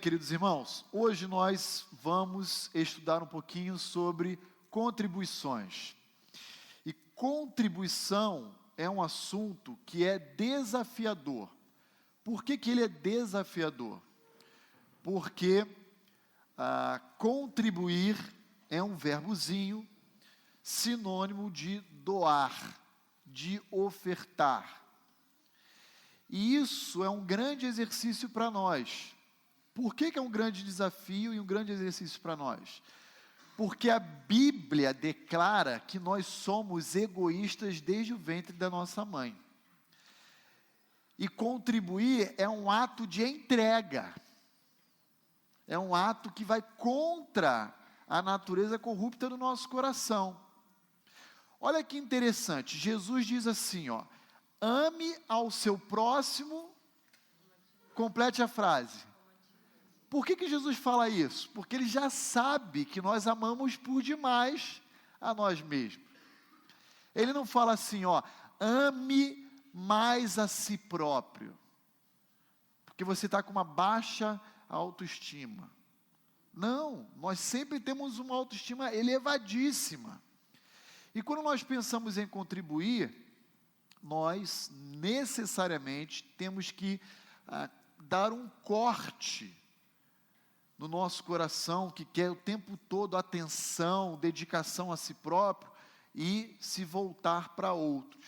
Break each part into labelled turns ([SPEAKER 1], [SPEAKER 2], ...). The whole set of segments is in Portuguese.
[SPEAKER 1] queridos irmãos, hoje nós vamos estudar um pouquinho sobre contribuições. E contribuição é um assunto que é desafiador. Por que ele é desafiador? Porque contribuir é um verbozinho sinônimo de doar, de ofertar. E isso é um grande exercício para nós. Por que é um grande desafio e um grande exercício para nós? Porque a Bíblia declara que nós somos egoístas desde o ventre da nossa mãe. E contribuir é um ato de entrega. É um ato que vai contra a natureza corrupta do nosso coração. Olha que interessante, Jesus diz assim, ame ao seu próximo, complete a frase. Por que Jesus fala isso? Porque ele já sabe que nós amamos por demais a nós mesmos. Ele não fala assim, ame mais a si próprio, porque você está com uma baixa autoestima. Não, nós sempre temos uma autoestima elevadíssima. E quando nós pensamos em contribuir, nós necessariamente temos que dar um corte no nosso coração, que quer o tempo todo atenção, dedicação a si próprio, e se voltar para outros.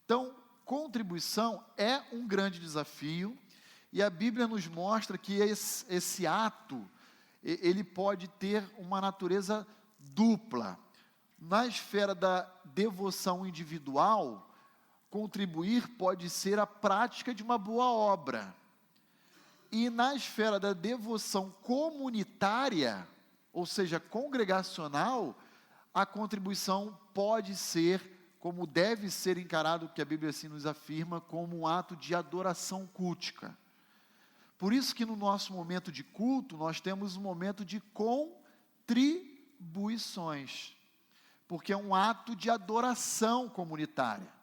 [SPEAKER 1] Então, contribuição é um grande desafio, e a Bíblia nos mostra que esse ato, ele pode ter uma natureza dupla. Na esfera da devoção individual, contribuir pode ser a prática de uma boa obra. E na esfera da devoção comunitária, ou seja, congregacional, a contribuição pode ser, como deve ser encarado, que a Bíblia assim nos afirma, como um ato de adoração cultica. Por isso que no nosso momento de culto, nós temos um momento de contribuições, porque é um ato de adoração comunitária.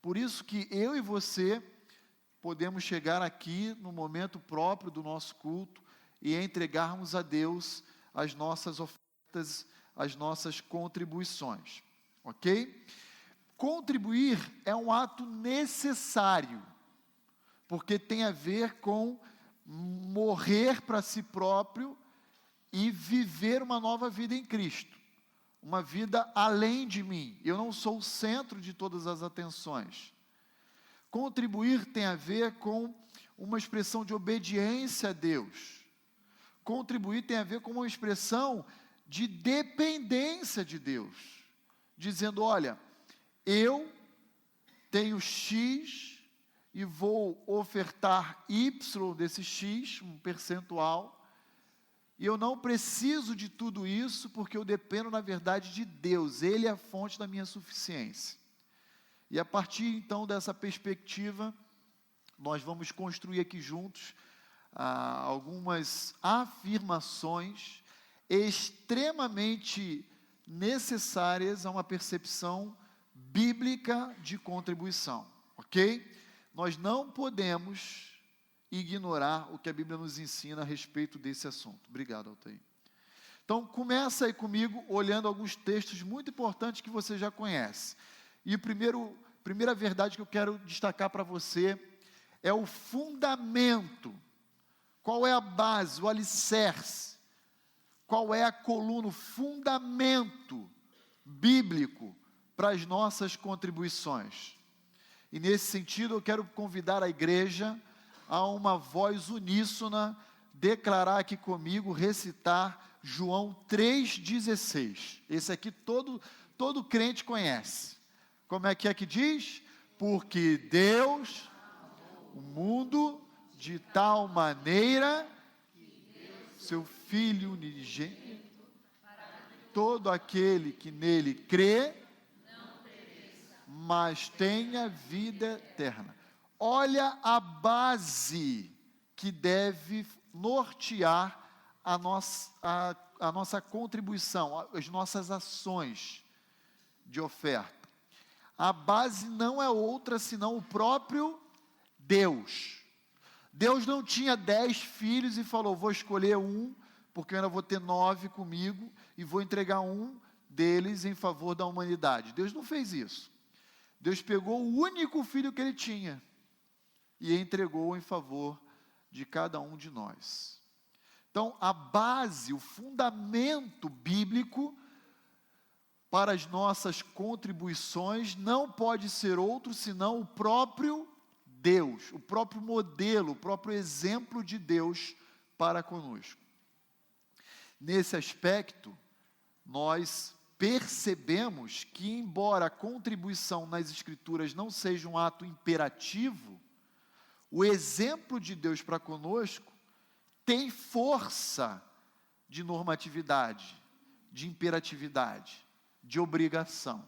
[SPEAKER 1] Por isso que eu e você podemos chegar aqui no momento próprio do nosso culto e entregarmos a Deus as nossas ofertas, as nossas contribuições, ok? Contribuir é um ato necessário, porque tem a ver com morrer para si próprio e viver uma nova vida em Cristo, uma vida além de mim. Eu não sou o centro de todas as atenções. Contribuir tem a ver com uma expressão de obediência a Deus. Contribuir tem a ver com uma expressão de dependência de Deus. Dizendo, olha, eu tenho X e vou ofertar Y desse X, um percentual, e eu não preciso de tudo isso porque eu dependo, na verdade, de Deus. Ele é a fonte da minha suficiência. E a partir, então, dessa perspectiva, nós vamos construir aqui juntos algumas afirmações extremamente necessárias a uma percepção bíblica de contribuição, ok? Nós não podemos ignorar o que a Bíblia nos ensina a respeito desse assunto. Obrigado, Altair. Então, começa aí comigo, olhando alguns textos muito importantes que você já conhece. E a primeira verdade que eu quero destacar para você é o fundamento. Qual é a base, o alicerce? Qual é a coluna, o fundamento bíblico para as nossas contribuições? E nesse sentido eu quero convidar a igreja a uma voz uníssona, declarar aqui comigo, recitar João 3,16. Esse aqui todo crente conhece. Como é que diz? Porque Deus, o mundo, de tal maneira, seu Filho unigênito, todo aquele que nele crê, mas tenha vida eterna. Olha a base que deve nortear a nossa contribuição, as nossas ações de oferta. A base não é outra senão o próprio Deus. Deus não tinha 10 filhos e falou, vou escolher um, porque eu ainda vou ter 9 comigo, e vou entregar um deles em favor da humanidade. Deus não fez isso. Deus pegou o único filho que ele tinha, e entregou em favor de cada um de nós. Então, a base, o fundamento bíblico para as nossas contribuições não pode ser outro senão o próprio Deus, o próprio modelo, o próprio exemplo de Deus para conosco. Nesse aspecto, nós percebemos que, embora a contribuição nas Escrituras não seja um ato imperativo, o exemplo de Deus para conosco tem força de normatividade, de imperatividade, de obrigação.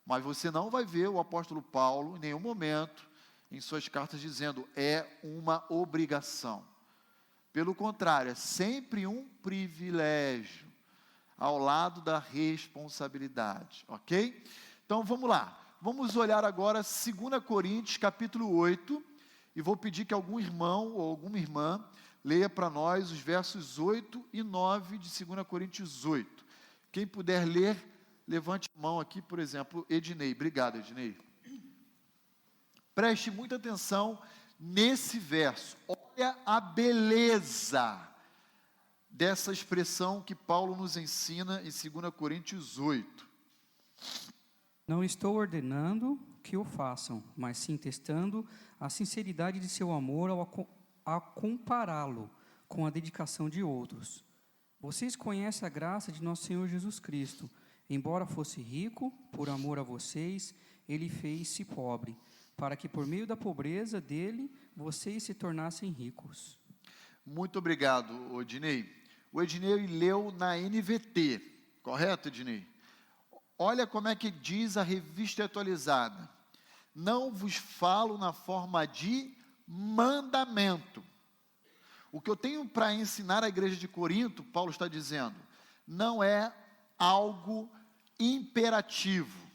[SPEAKER 1] Mas você não vai ver o apóstolo Paulo, em nenhum momento, em suas cartas, dizendo, é uma obrigação. Pelo contrário, é sempre um privilégio, ao lado da responsabilidade, ok? Então, vamos lá. Vamos olhar agora 2 Coríntios, capítulo 8, e vou pedir que algum irmão ou alguma irmã leia para nós os versos 8 e 9 de 2 Coríntios 8. Quem puder ler, levante a mão aqui, por exemplo, Ednei. Obrigado, Ednei. Preste muita atenção nesse verso. Olha a beleza dessa expressão que Paulo nos ensina em 2 Coríntios 8.
[SPEAKER 2] Não estou ordenando que o façam, mas sim testando a sinceridade de seu amor a compará-lo com a dedicação de outros. Vocês conhecem a graça de nosso Senhor Jesus Cristo. Embora fosse rico, por amor a vocês, ele fez-se pobre, para que por meio da pobreza dele, vocês se tornassem ricos.
[SPEAKER 1] Muito obrigado, Ednei. O Ednei leu na NVT, correto, Ednei? Olha como é que diz a revista atualizada. Não vos falo na forma de mandamento. O que eu tenho para ensinar à igreja de Corinto, Paulo está dizendo, não é algo imperativo,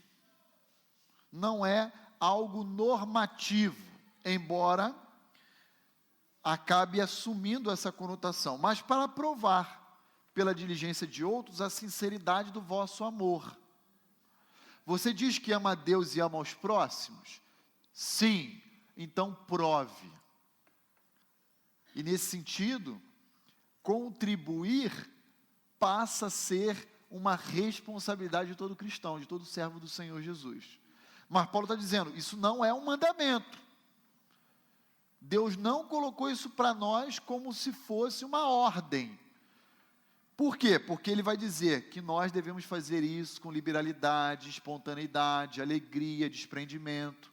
[SPEAKER 1] não é algo normativo, embora acabe assumindo essa conotação, mas para provar, pela diligência de outros, a sinceridade do vosso amor. Você diz que ama a Deus e ama aos próximos? Sim, então prove. E nesse sentido, contribuir passa a ser uma responsabilidade de todo cristão, de todo servo do Senhor Jesus. Mas Paulo está dizendo, isso não é um mandamento. Deus não colocou isso para nós como se fosse uma ordem. Por quê? Porque ele vai dizer que nós devemos fazer isso com liberalidade, espontaneidade, alegria, desprendimento.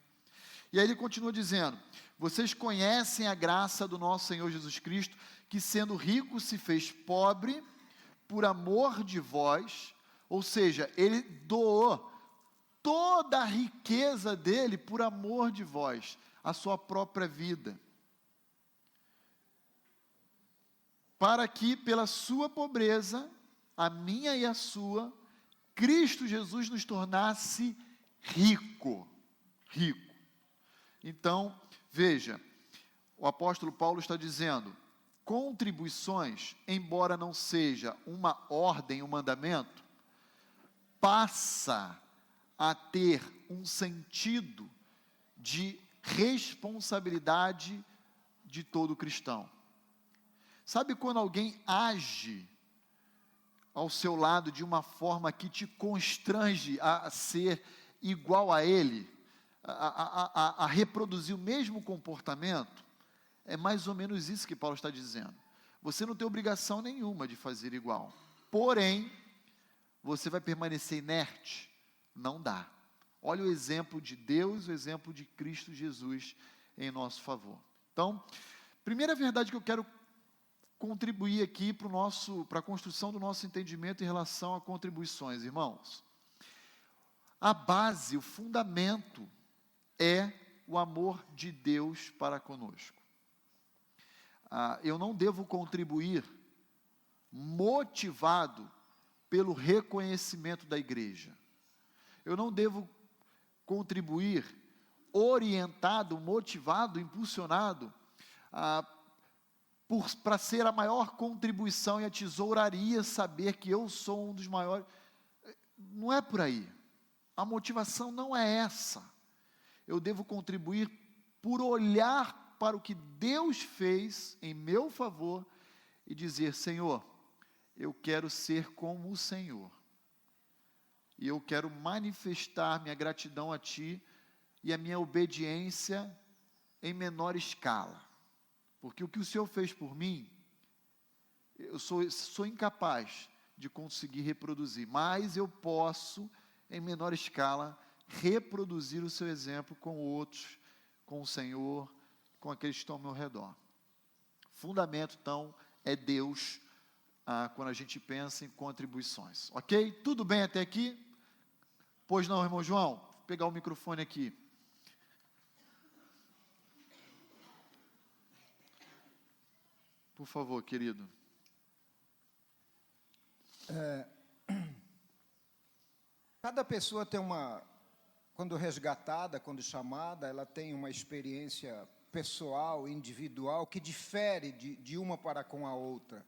[SPEAKER 1] E aí ele continua dizendo, vocês conhecem a graça do nosso Senhor Jesus Cristo, que sendo rico se fez pobre por amor de vós, ou seja, ele doou toda a riqueza dele por amor de vós, a sua própria vida, para que pela sua pobreza, a minha e a sua, Cristo Jesus nos tornasse rico. Então, veja, o apóstolo Paulo está dizendo, contribuições, embora não seja uma ordem, um mandamento, passa a ter um sentido de responsabilidade de todo cristão. Sabe quando alguém age ao seu lado de uma forma que te constrange a ser igual a ele, a reproduzir o mesmo comportamento? É mais ou menos isso que Paulo está dizendo. Você não tem obrigação nenhuma de fazer igual. Porém, você vai permanecer inerte? Não dá. Olha o exemplo de Deus, o exemplo de Cristo Jesus em nosso favor. Então, primeira verdade que eu quero contribuir aqui para a construção do nosso entendimento em relação a contribuições, irmãos. A base, o fundamento é o amor de Deus para conosco. Eu não devo contribuir motivado pelo reconhecimento da igreja. Eu não devo contribuir orientado, motivado, impulsionado para ser a maior contribuição e a tesouraria saber que eu sou um dos maiores. Não é por aí. A motivação não é essa. Eu devo contribuir por olhar para o que Deus fez em meu favor e dizer: Senhor, eu quero ser como o Senhor. E eu quero manifestar minha gratidão a Ti e a minha obediência em menor escala. Porque o que o Senhor fez por mim, eu sou incapaz de conseguir reproduzir, mas eu posso, em menor escala, reproduzir o seu exemplo com outros, com o Senhor, com aqueles que estão ao meu redor. Fundamento, então, é Deus, quando a gente pensa em contribuições. Ok? Tudo bem até aqui? Pois não, irmão João? Vou pegar o microfone aqui. Por favor, querido.
[SPEAKER 3] Cada pessoa tem quando resgatada, quando chamada, ela tem uma experiência pessoal, individual, que difere de uma para com a outra.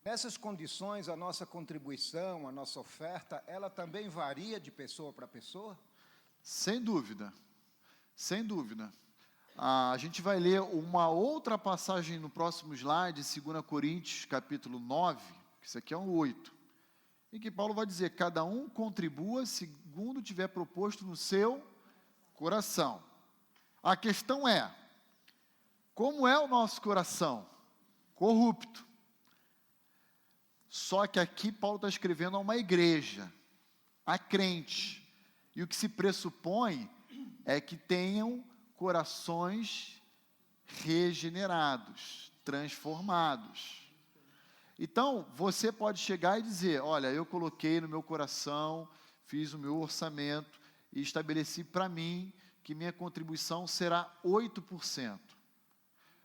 [SPEAKER 3] Nessas condições, a nossa contribuição, a nossa oferta, ela também varia de pessoa para pessoa?
[SPEAKER 1] Sem dúvida, sem dúvida. A gente vai ler uma outra passagem no próximo slide, 2 Coríntios, capítulo 9, que isso aqui é um 8, em que Paulo vai dizer: cada um contribua segundo tiver proposto no seu coração. A questão é, como é o nosso coração? Corrupto. Só que aqui Paulo está escrevendo a uma igreja, a crente, e o que se pressupõe é que tenham corações regenerados, transformados. Então, você pode chegar e dizer: olha, eu coloquei no meu coração, fiz o meu orçamento e estabeleci para mim que minha contribuição será 8%.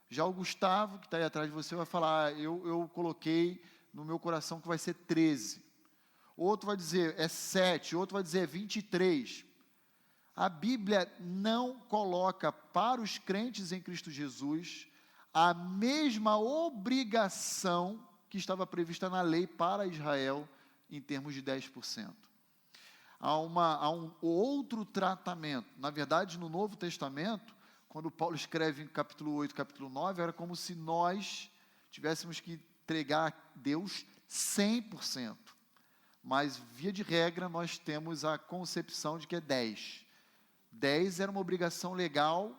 [SPEAKER 1] Já o Gustavo, que está aí atrás de você, vai falar: eu coloquei no meu coração que vai ser 13%. Outro vai dizer é 7%, outro vai dizer é 23%. A Bíblia não coloca para os crentes em Cristo Jesus a mesma obrigação que estava prevista na lei para Israel em termos de 10%. Há um outro tratamento. Na verdade, no Novo Testamento, quando Paulo escreve em capítulo 8, capítulo 9, era como se nós tivéssemos que entregar a Deus 100%. Mas, via de regra, nós temos a concepção de que é 10%. 10 era uma obrigação legal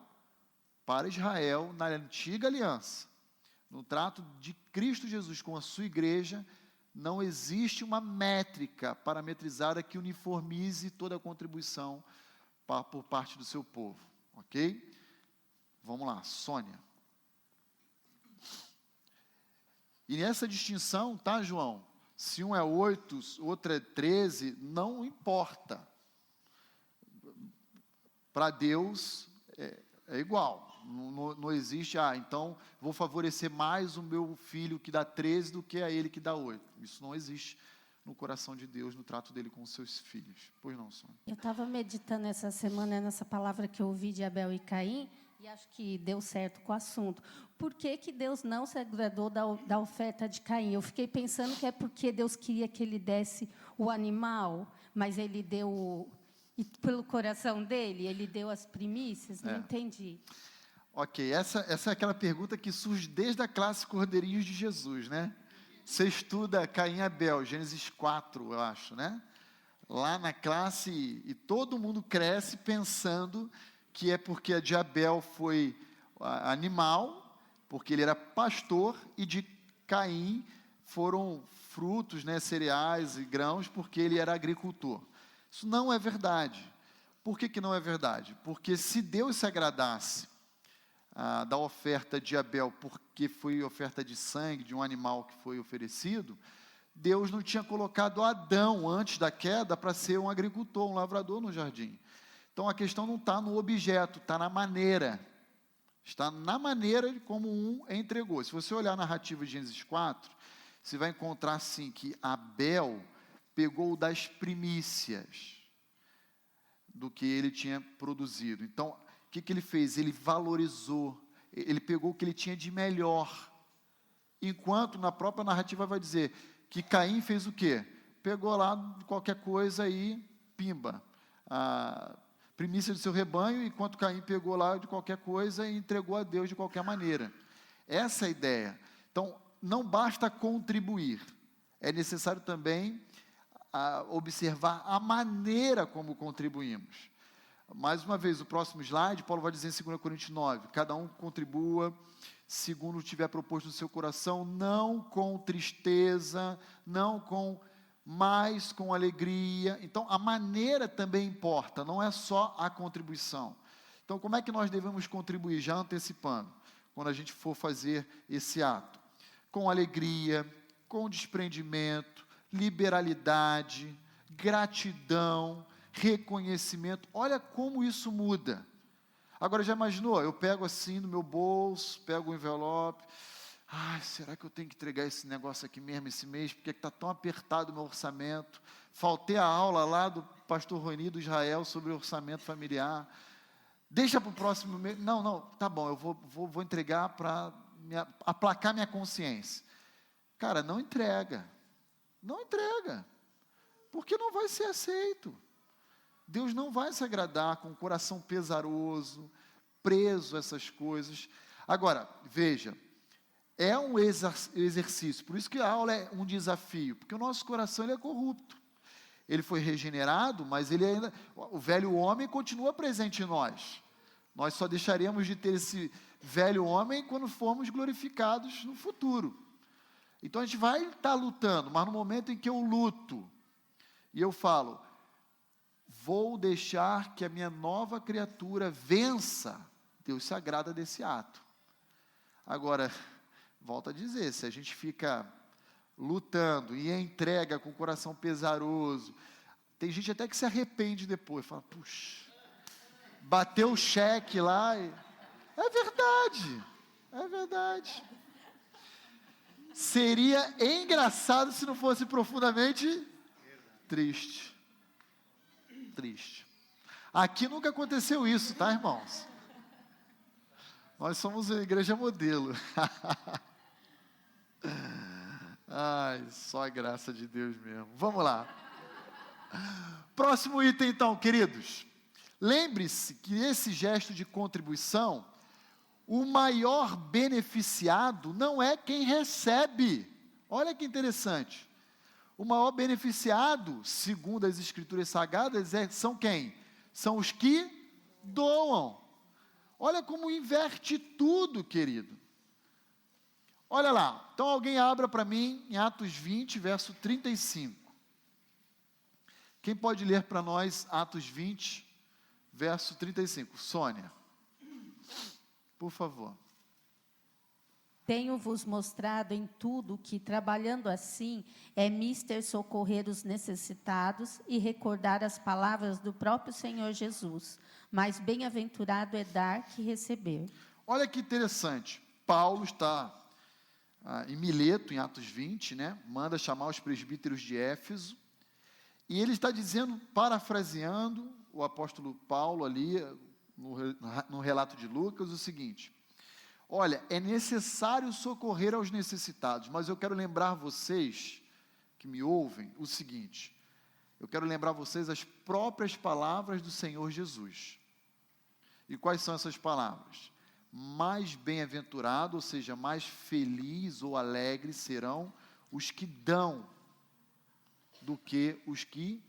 [SPEAKER 1] para Israel na antiga aliança. No trato de Cristo Jesus com a sua igreja, não existe uma métrica parametrizada que uniformize toda a contribuição por parte do seu povo. Ok? Vamos lá, Sônia. E nessa distinção, tá, João? Se um é 8, outro é 13, não importa. Para Deus é igual, não existe, então vou favorecer mais o meu filho que dá 13 do que a ele que dá 8. Isso não existe no coração de Deus, no trato dele com os seus filhos. Pois não, Sônia?
[SPEAKER 4] Eu estava meditando essa semana nessa palavra que eu ouvi de Abel e Caim, e acho que deu certo com o assunto. Por que Deus não se agradou da oferta de Caim? Eu fiquei pensando que é porque Deus queria que ele desse o animal, mas ele deu... E pelo coração dele, ele deu as primícias? Não entendi.
[SPEAKER 1] Ok, essa é aquela pergunta que surge desde a classe Cordeirinhos de Jesus, né? Você estuda Caim e Abel, Gênesis 4, eu acho, né? Lá na classe, e todo mundo cresce pensando que é porque a de Abel foi animal, porque ele era pastor, e de Caim foram frutos, né, cereais e grãos, porque ele era agricultor. Isso não é verdade. Por que não é verdade? Porque se Deus se agradasse da oferta de Abel, porque foi oferta de sangue, de um animal que foi oferecido, Deus não tinha colocado Adão antes da queda para ser um agricultor, um lavrador no jardim. Então a questão não está no objeto, está na maneira. Está na maneira de como um entregou. Se você olhar a narrativa de Gênesis 4, você vai encontrar assim que Abel pegou das primícias do que ele tinha produzido. Então, o que ele fez? Ele valorizou, Ele pegou o que ele tinha de melhor. Enquanto na própria narrativa vai dizer que Caim fez o quê? Pegou lá qualquer coisa e pimba. A primícia do seu rebanho, enquanto Caim pegou lá de qualquer coisa e entregou a Deus de qualquer maneira. Essa é a ideia. Então, não basta contribuir. É necessário também observar a maneira como contribuímos. Mais uma vez, o próximo slide, Paulo vai dizer em 2 Coríntios 9, cada um contribua segundo tiver proposto no seu coração, não com tristeza, mas com alegria. Então, a maneira também importa, não é só a contribuição. Então, como é que nós devemos contribuir? Já antecipando, quando a gente for fazer esse ato. Com alegria, com desprendimento, liberalidade, gratidão, reconhecimento. Olha como isso muda. Agora, já imaginou? Eu pego assim no meu bolso, pego o envelope. Ai, será que eu tenho que entregar esse negócio aqui mesmo esse mês? Porque está tão apertado o meu orçamento. Faltei a aula lá do pastor Roni do Israel sobre orçamento familiar. Deixa para o próximo mês. Não, tá bom, eu vou entregar para aplacar minha consciência. Cara, não entrega. Não entrega. Porque não vai ser aceito. Deus não vai se agradar com o coração pesaroso, preso a essas coisas. Agora, veja, é um exercício, por isso que a aula é um desafio, porque o nosso coração ele é corrupto. Ele foi regenerado, mas o velho homem continua presente em nós. Nós só deixaremos de ter esse velho homem quando formos glorificados no futuro. Então a gente vai estar lutando, mas no momento em que eu luto, e eu falo, vou deixar que a minha nova criatura vença, Deus se agrada desse ato. Agora, volto a dizer, se a gente fica lutando e entrega com o coração pesaroso, tem gente até que se arrepende depois, fala, puxa, bateu o cheque lá, é verdade. Seria engraçado se não fosse profundamente triste. Aqui nunca aconteceu isso, tá, irmãos? Nós somos a igreja modelo. Ai, só a graça de Deus mesmo. Vamos lá. Próximo item, então, queridos. Lembre-se que esse gesto de contribuição, o maior beneficiado não é quem recebe. Olha que interessante. O maior beneficiado, segundo as Escrituras Sagradas, são quem? São os que doam. Olha como inverte tudo, querido. Olha lá, então alguém abra para mim em Atos 20, verso 35. Quem pode ler para nós Atos 20, verso 35? Sônia, por favor.
[SPEAKER 4] Tenho-vos mostrado em tudo que, trabalhando assim, é mister socorrer os necessitados e recordar as palavras do próprio Senhor Jesus. Mas bem-aventurado é dar que receber.
[SPEAKER 1] Olha que interessante. Paulo está em Mileto, em Atos 20, né? Manda chamar os presbíteros de Éfeso. E ele está dizendo, parafraseando o apóstolo Paulo ali, no relato de Lucas, o seguinte: olha, é necessário socorrer aos necessitados, mas eu quero lembrar vocês, que me ouvem, o seguinte: eu quero lembrar vocês as próprias palavras do Senhor Jesus. E quais são essas palavras? Mais bem-aventurado, ou seja, mais feliz ou alegre serão os que dão do que os que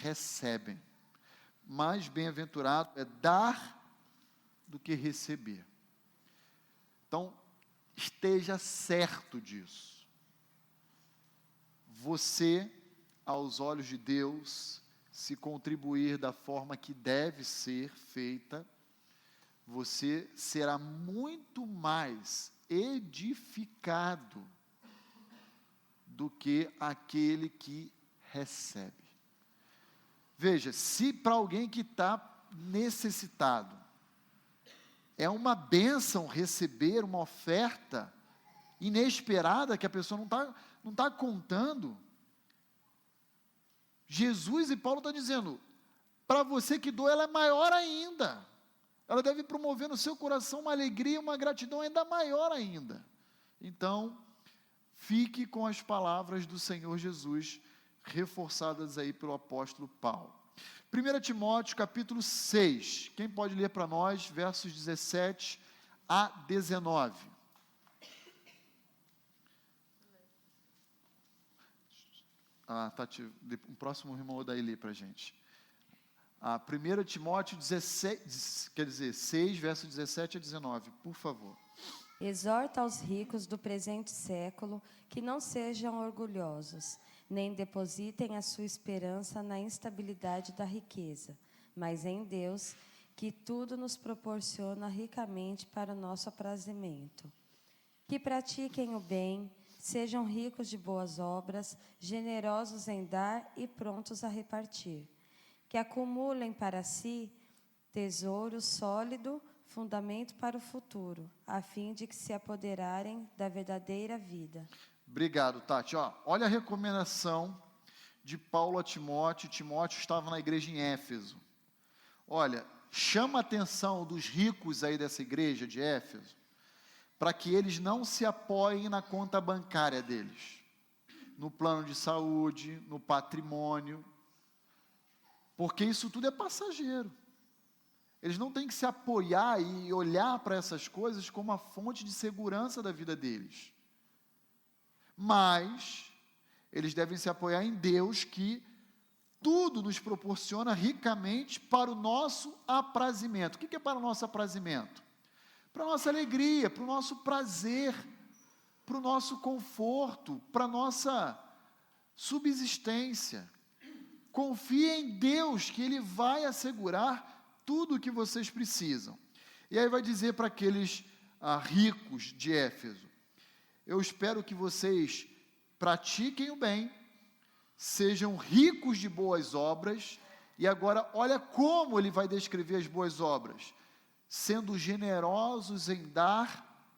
[SPEAKER 1] recebem. Mais bem-aventurado é dar do que receber. Então, esteja certo disso. Você, aos olhos de Deus, se contribuir da forma que deve ser feita, você será muito mais edificado do que aquele que recebe. Veja, se para alguém que está necessitado, é uma bênção receber uma oferta inesperada que a pessoa não tá contando. Jesus e Paulo estão dizendo, para você que doa, ela é maior ainda. ela deve promover no seu coração uma alegria, uma gratidão ainda maior ainda. Então, fique com as palavras do Senhor Jesus, reforçadas aí pelo apóstolo Paulo. 1 Timóteo, capítulo 6, quem pode ler para nós, versos 17 a 19. Tati, o próximo irmão daí lê para a gente. 1 Timóteo 16, 6, verso 17 a 19, por favor.
[SPEAKER 5] Exorta aos ricos do presente século que não sejam orgulhosos, nem depositem a sua esperança na instabilidade da riqueza, mas em Deus, que tudo nos proporciona ricamente para o nosso aprazimento. Que pratiquem o bem, sejam ricos de boas obras, generosos em dar e prontos a repartir. Que acumulem para si tesouro sólido, fundamento para o futuro, a fim de que se apoderarem da verdadeira vida.
[SPEAKER 1] Obrigado, Tati. Olha a recomendação de Paulo a Timóteo. Timóteo estava na igreja em Éfeso. Olha, chama a atenção dos ricos aí dessa igreja de Éfeso, para que eles não se apoiem na conta bancária deles, no plano de saúde, no patrimônio, porque isso tudo é passageiro. Eles não têm que se apoiar e olhar para essas coisas como a fonte de segurança da vida deles. Mas eles devem se apoiar em Deus, que tudo nos proporciona ricamente para o nosso aprazimento. O que é para o nosso aprazimento? Para a nossa alegria, para o nosso prazer, para o nosso conforto, para a nossa subsistência. Confie em Deus, que Ele vai assegurar tudo o que vocês precisam. E aí vai dizer para aqueles ricos de Éfeso: eu espero que vocês pratiquem o bem, sejam ricos de boas obras. E agora, olha como ele vai descrever as boas obras: sendo generosos em dar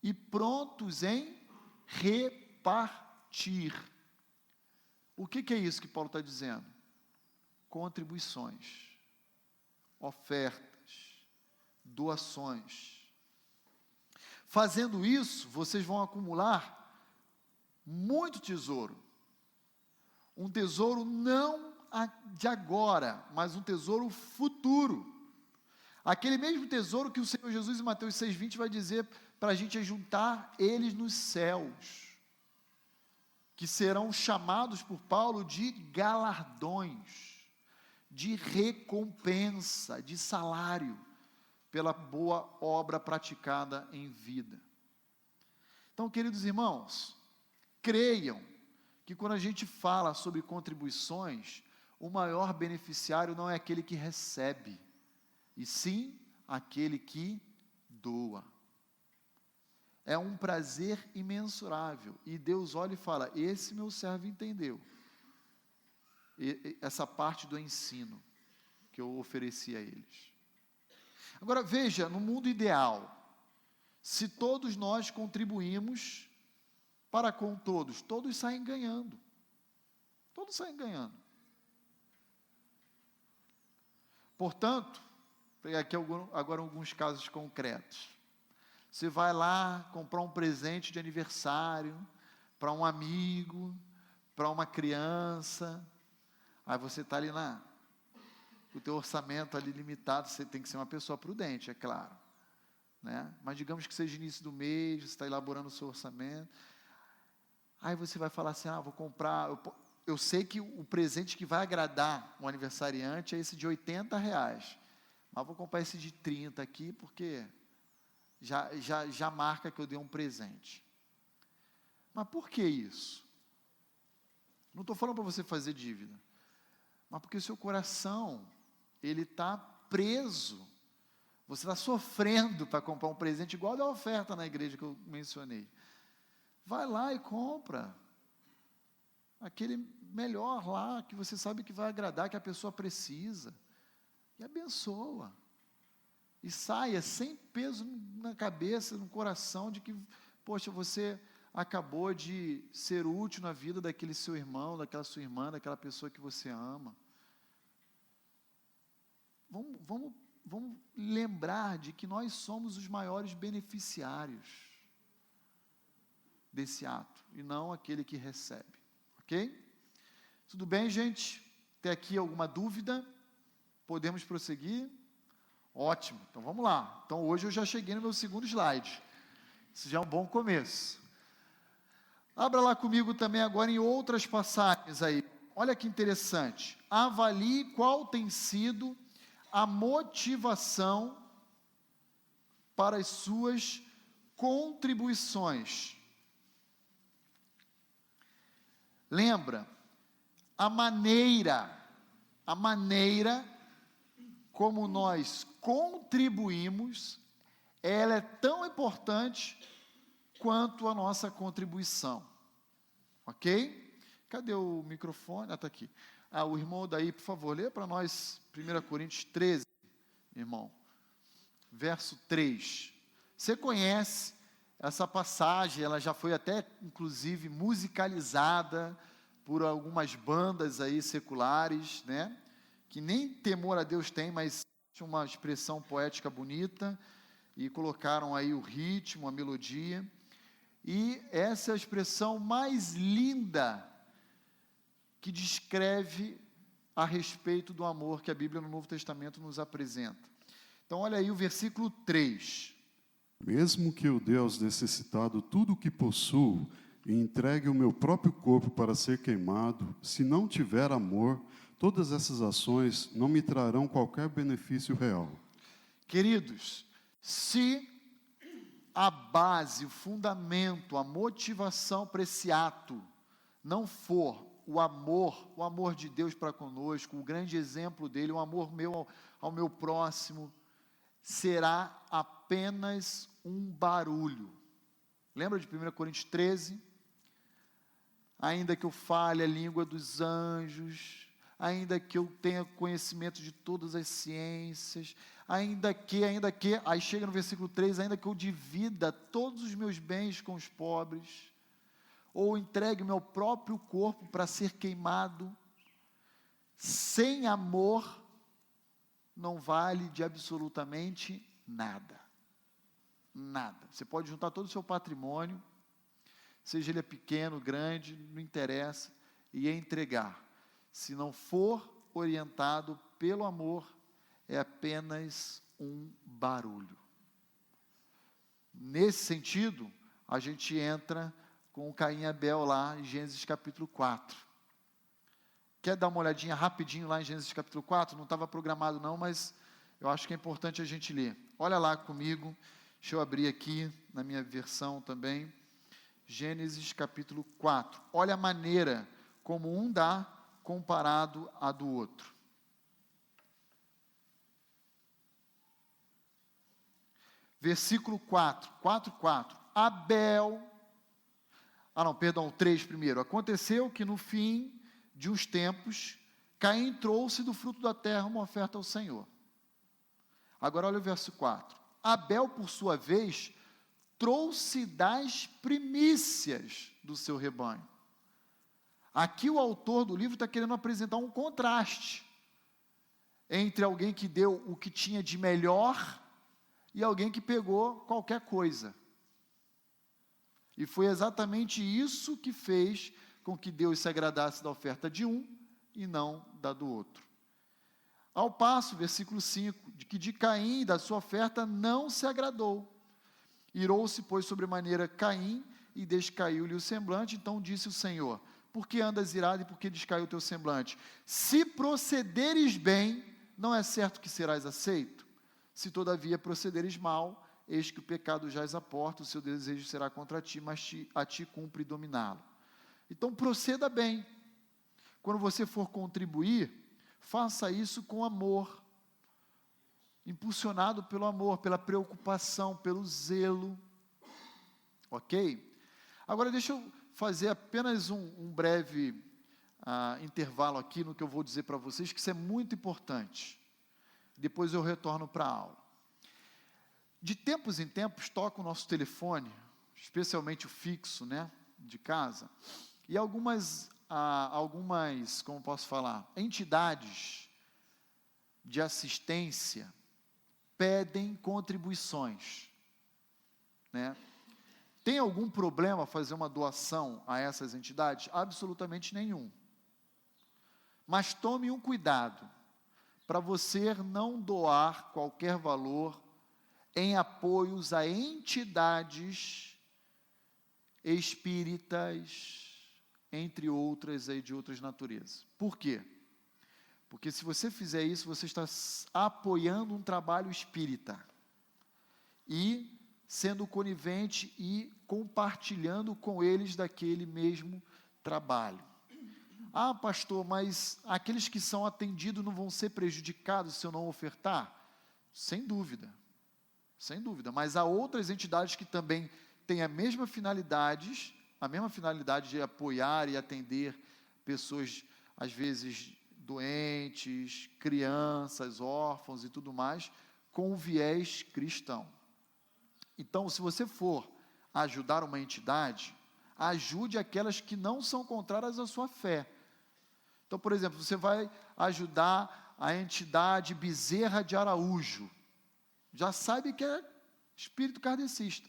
[SPEAKER 1] e prontos em repartir. O que é isso que Paulo está dizendo? Contribuições, ofertas, doações. Fazendo isso, vocês vão acumular muito tesouro. Um tesouro não de agora, mas um tesouro futuro. Aquele mesmo tesouro que o Senhor Jesus em Mateus 6,20 vai dizer para a gente juntar eles nos céus, que serão chamados por Paulo de galardões, de recompensa, de salário, pela boa obra praticada em vida. Então, queridos irmãos, creiam que quando a gente fala sobre contribuições, o maior beneficiário não é aquele que recebe, e sim aquele que doa. É um prazer imensurável, e Deus olha e fala: esse meu servo entendeu essa parte do ensino que eu ofereci a eles. Agora veja, no mundo ideal, se todos nós contribuímos para com todos, todos saem ganhando. Todos saem ganhando. Portanto, pegar aqui agora alguns casos concretos. Você vai lá comprar um presente de aniversário para um amigo, para uma criança. Aí você está ali o teu orçamento ali limitado, você tem que ser uma pessoa prudente, é claro, né? Mas digamos que seja início do mês, você está elaborando o seu orçamento. Aí você vai falar assim: vou comprar, eu sei que o presente que vai agradar um aniversariante é esse de R$80, mas vou comprar esse de 30 aqui, porque já marca que eu dei um presente. Mas por que isso? Não estou falando para você fazer dívida, mas porque o seu coração, ele está preso, você está sofrendo para comprar um presente, igual da oferta na igreja que eu mencionei. Vai lá e compra aquele melhor lá, que você sabe que vai agradar, que a pessoa precisa, e abençoa, e saia sem peso na cabeça, no coração, de que, poxa, você acabou de ser útil na vida daquele seu irmão, daquela sua irmã, daquela pessoa que você ama. Vamos vamos lembrar de que nós somos os maiores beneficiários desse ato, e não aquele que recebe, ok? Tudo bem, gente? Até aqui alguma dúvida? Podemos prosseguir? Ótimo, então vamos lá. Então hoje eu já cheguei no meu segundo slide, isso já é um bom começo. Abra lá comigo também agora em outras passagens aí, olha que interessante, avalie qual tem sido a motivação para as suas contribuições. Lembra, a maneira como nós contribuímos, ela é tão importante quanto a nossa contribuição, ok? Cadê o microfone? Ah, está aqui. O irmão daí, por favor, lê para nós 1 Coríntios 13, irmão, verso 3. Você conhece essa passagem, ela já foi até, inclusive, musicalizada por algumas bandas aí seculares, né? Que nem temor a Deus tem, mas tinha uma expressão poética bonita, e colocaram aí o ritmo, a melodia, e essa é a expressão mais linda que descreve a respeito do amor que a Bíblia no Novo Testamento nos apresenta. Então, olha aí o versículo 3.
[SPEAKER 6] Mesmo que eu dê aos necessitados tudo o que possuo e entregue o meu próprio corpo para ser queimado, se não tiver amor, todas essas ações não me trarão qualquer benefício real.
[SPEAKER 1] Queridos, se a base, o fundamento, a motivação para esse ato não for o amor de Deus para conosco, o grande exemplo dele, o amor meu ao meu próximo, será apenas um barulho. Lembra de 1 Coríntios 13? Ainda que eu fale a língua dos anjos, ainda que eu tenha conhecimento de todas as ciências, ainda que, aí chega no versículo 3, ainda que eu divida todos os meus bens com os pobres, ou entregue meu próprio corpo para ser queimado, sem amor, não vale de absolutamente nada. Nada. Você pode juntar todo o seu patrimônio, seja ele pequeno, grande, não interessa, e entregar. Se não for orientado pelo amor, é apenas um barulho. Nesse sentido, a gente entra com o Caim e Abel lá em Gênesis capítulo 4. Quer dar uma olhadinha rapidinho lá em Gênesis capítulo 4? Não estava programado não, mas eu acho que é importante a gente ler. Olha lá comigo, deixa eu abrir aqui na minha versão também. Gênesis capítulo 4. Olha a maneira como um dá comparado a do outro. Versículo 4, 4. Abel, 3 primeiro. Aconteceu que no fim de uns tempos, Caim trouxe do fruto da terra uma oferta ao Senhor. Agora olha o verso 4. Abel, por sua vez, trouxe das primícias do seu rebanho. Aqui o autor do livro está querendo apresentar um contraste entre alguém que deu o que tinha de melhor e alguém que pegou qualquer coisa. E foi exatamente isso que fez com que Deus se agradasse da oferta de um e não da do outro. Ao passo, versículo 5, de que de Caim e da sua oferta não se agradou. Irou-se, pois, sobremaneira Caim, e descaiu-lhe o semblante. Então disse o Senhor: por que andas irado e por que descaiu o teu semblante? Se procederes bem, não é certo que serás aceito? Se todavia procederes mal, eis que o pecado jaz à porta, o seu desejo será contra ti, mas a ti cumpre dominá-lo. Então proceda bem. Quando você for contribuir, faça isso com amor, impulsionado pelo amor, pela preocupação, pelo zelo, ok? Agora deixa eu fazer apenas um breve intervalo aqui no que eu vou dizer para vocês, que isso é muito importante. Depois eu retorno para a aula. De tempos em tempos toca o nosso telefone, especialmente o fixo, né, de casa, e algumas, como posso falar, entidades de assistência pedem contribuições, né? Tem algum problema fazer uma doação a essas entidades? Absolutamente nenhum. Mas tome um cuidado, para você não doar qualquer valor em apoios a entidades espíritas, entre outras aí de outras naturezas. Por quê? Porque se você fizer isso, você está apoiando um trabalho espírita e sendo conivente e compartilhando com eles daquele mesmo trabalho. Ah, pastor, mas aqueles que são atendidos não vão ser prejudicados se eu não ofertar? Sem dúvida, mas há outras entidades que também têm a mesma finalidade de apoiar e atender pessoas, às vezes, doentes, crianças, órfãos e tudo mais, com o viés cristão. Então, se você for ajudar uma entidade, ajude aquelas que não são contrárias à sua fé. Então, por exemplo, você vai ajudar a entidade Bezerra de Araújo, já sabe que é espírito kardecista.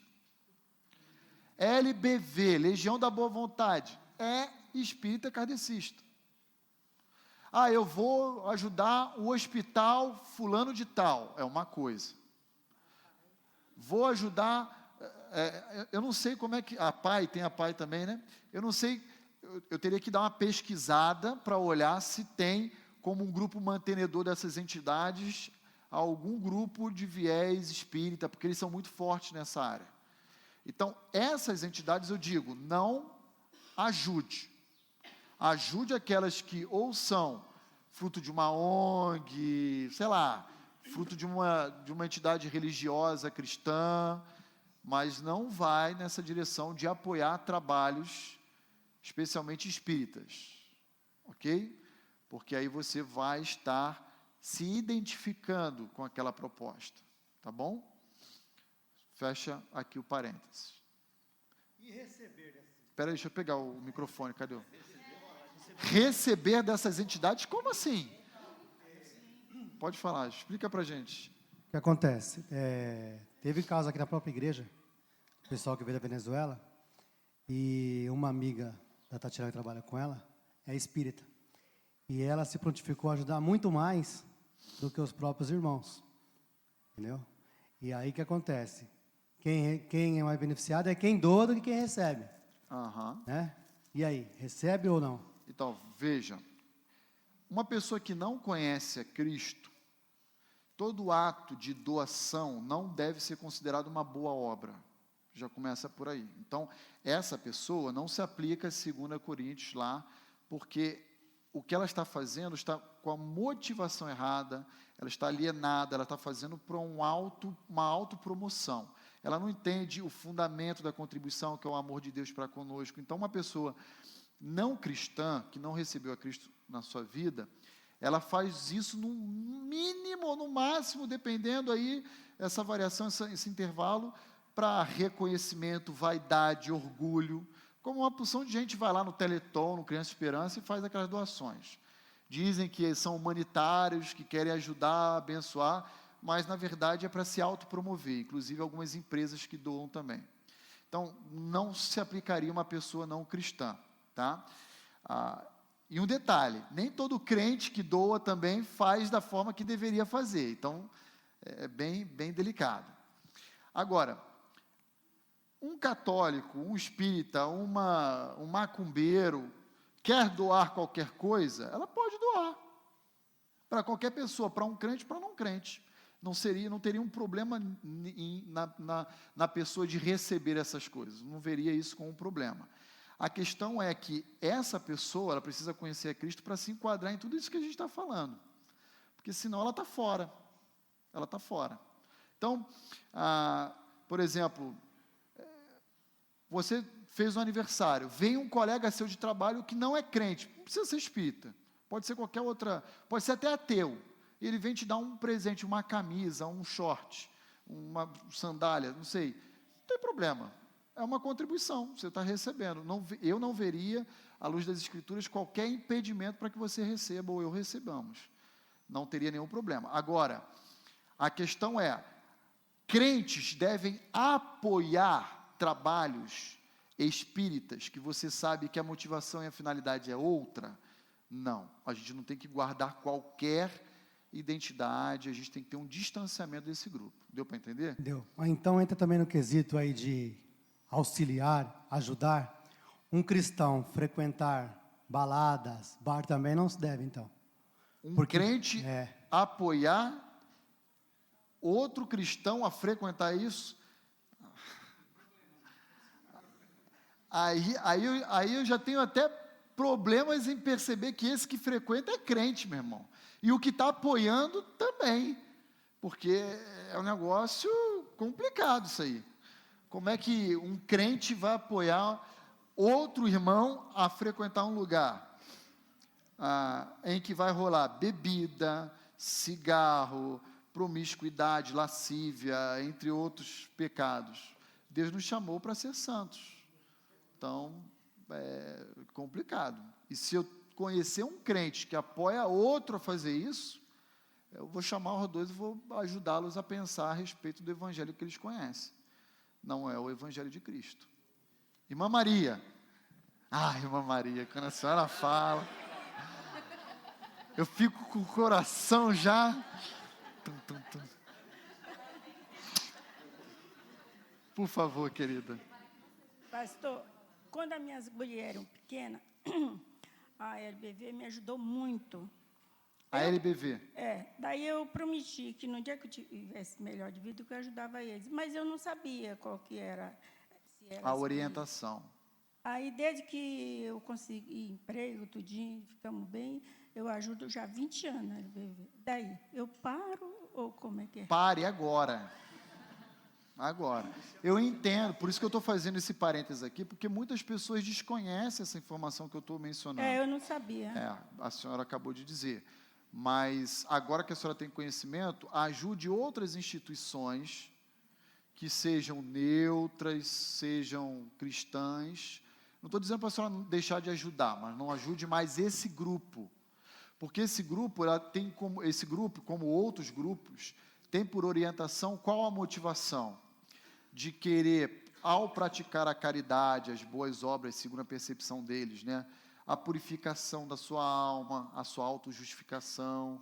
[SPEAKER 1] LBV, Legião da Boa Vontade, é espírita kardecista. Ah, eu vou ajudar o hospital fulano de tal, é uma coisa. Vou ajudar, eu não sei como é que, tem a PAI também, né? Eu não sei, eu teria que dar uma pesquisada para olhar se tem, como um grupo mantenedor dessas entidades, algum grupo de viés espírita, porque eles são muito fortes nessa área. Então, essas entidades, eu digo, não ajude. Ajude aquelas que ou são fruto de uma ONG, sei lá, fruto de uma entidade religiosa cristã, mas não vai nessa direção de apoiar trabalhos, especialmente espíritas, ok? Porque aí você vai estar se identificando com aquela proposta, tá bom? Fecha aqui o parênteses.
[SPEAKER 7] E receber?
[SPEAKER 1] Espera aí, deixa eu pegar o microfone, cadê? Receber dessas entidades, como assim? Pode falar, explica pra gente.
[SPEAKER 7] O que acontece? Teve caso aqui na própria igreja, o pessoal que veio da Venezuela, e uma amiga da Tatiana que trabalha com ela, é espírita. E ela se prontificou a ajudar muito mais do que os próprios irmãos. Entendeu? E aí o que acontece? Quem é mais beneficiado é quem doa do que quem recebe. Né? E aí, recebe ou não?
[SPEAKER 1] Então, veja, uma pessoa que não conhece a Cristo, todo ato de doação não deve ser considerado uma boa obra. Já começa por aí. Então, essa pessoa não se aplica a 2 Coríntios lá, porque o que ela está fazendo está com a motivação errada, ela está alienada, ela está fazendo para uma autopromoção. Ela não entende o fundamento da contribuição, que é o amor de Deus para conosco. Então, uma pessoa não cristã, que não recebeu a Cristo na sua vida, ela faz isso no mínimo ou no máximo, dependendo aí, essa variação, esse intervalo, para reconhecimento, vaidade, orgulho, como uma porção de gente vai lá no Teleton, no Criança Esperança, e faz aquelas doações. Dizem que são humanitários, que querem ajudar, abençoar, mas, na verdade, é para se autopromover, inclusive algumas empresas que doam também. Então, não se aplicaria uma pessoa não cristã, tá? E um detalhe, nem todo crente que doa também faz da forma que deveria fazer, então, é bem delicado. Agora, um católico, um espírita, um macumbeiro, quer doar qualquer coisa, ela pode doar, para qualquer pessoa, para um crente, para não crente. Não teria um problema na pessoa de receber essas coisas, não veria isso como um problema. A questão é que essa pessoa, ela precisa conhecer a Cristo para se enquadrar em tudo isso que a gente está falando, porque senão ela está fora, Então, por exemplo, você fez um aniversário, vem um colega seu de trabalho que não é crente, não precisa ser espírita, pode ser qualquer outra, pode ser até ateu, ele vem te dar um presente, uma camisa, um short, uma sandália, não sei, não tem problema, é uma contribuição, você está recebendo. Eu não veria, à luz das Escrituras, qualquer impedimento para que você receba ou eu recebamos, não teria nenhum problema. Agora, A questão é, crentes devem apoiar trabalhos espíritas, que você sabe que a motivação e a finalidade é outra? Não, a gente não tem que guardar qualquer identidade, a gente tem que ter um distanciamento desse grupo. Deu para entender?
[SPEAKER 7] Deu. Então entra também no quesito aí de auxiliar, ajudar. Um cristão frequentar baladas, bar também não se deve, então.
[SPEAKER 1] Crente apoiar outro cristão a frequentar isso, aí eu já tenho até problemas em perceber que esse que frequenta é crente, meu irmão. E o que está apoiando também, porque é um negócio complicado isso aí. Como é que um crente vai apoiar outro irmão a frequentar um lugar em que vai rolar bebida, cigarro, promiscuidade, lascívia, entre outros pecados? Deus nos chamou para ser santos. Então, é complicado. E se eu conhecer um crente que apoia outro a fazer isso, eu vou chamar os dois e vou ajudá-los a pensar a respeito do evangelho que eles conhecem. Não é o evangelho de Cristo. Irmã Maria. Irmã Maria, quando a senhora fala, eu fico com o coração já. Por favor, querida.
[SPEAKER 8] Pastor, quando as minhas mulheres eram pequenas, a LBV me ajudou muito.
[SPEAKER 1] A LBV?
[SPEAKER 8] Daí eu prometi que no dia que eu tivesse melhor de vida, que eu ajudava eles. Mas eu não sabia qual que era. Se era
[SPEAKER 1] a orientação.
[SPEAKER 8] Aí, desde que eu consegui emprego, tudinho, ficamos bem, eu ajudo já há 20 anos a LBV. Daí, eu paro ou como é que é?
[SPEAKER 1] Pare agora. Agora. Eu entendo, por isso que eu estou fazendo esse parênteses aqui, porque muitas pessoas desconhecem essa informação que eu estou mencionando.
[SPEAKER 8] Eu não sabia.
[SPEAKER 1] A senhora acabou de dizer. Mas, agora que a senhora tem conhecimento, ajude outras instituições que sejam neutras, sejam cristãs. Não estou dizendo para a senhora não deixar de ajudar, mas não ajude mais esse grupo. Porque esse grupo, como outros grupos, tem por orientação qual a motivação? De querer, ao praticar a caridade, as boas obras, segundo a percepção deles, né? A purificação da sua alma, a sua autojustificação,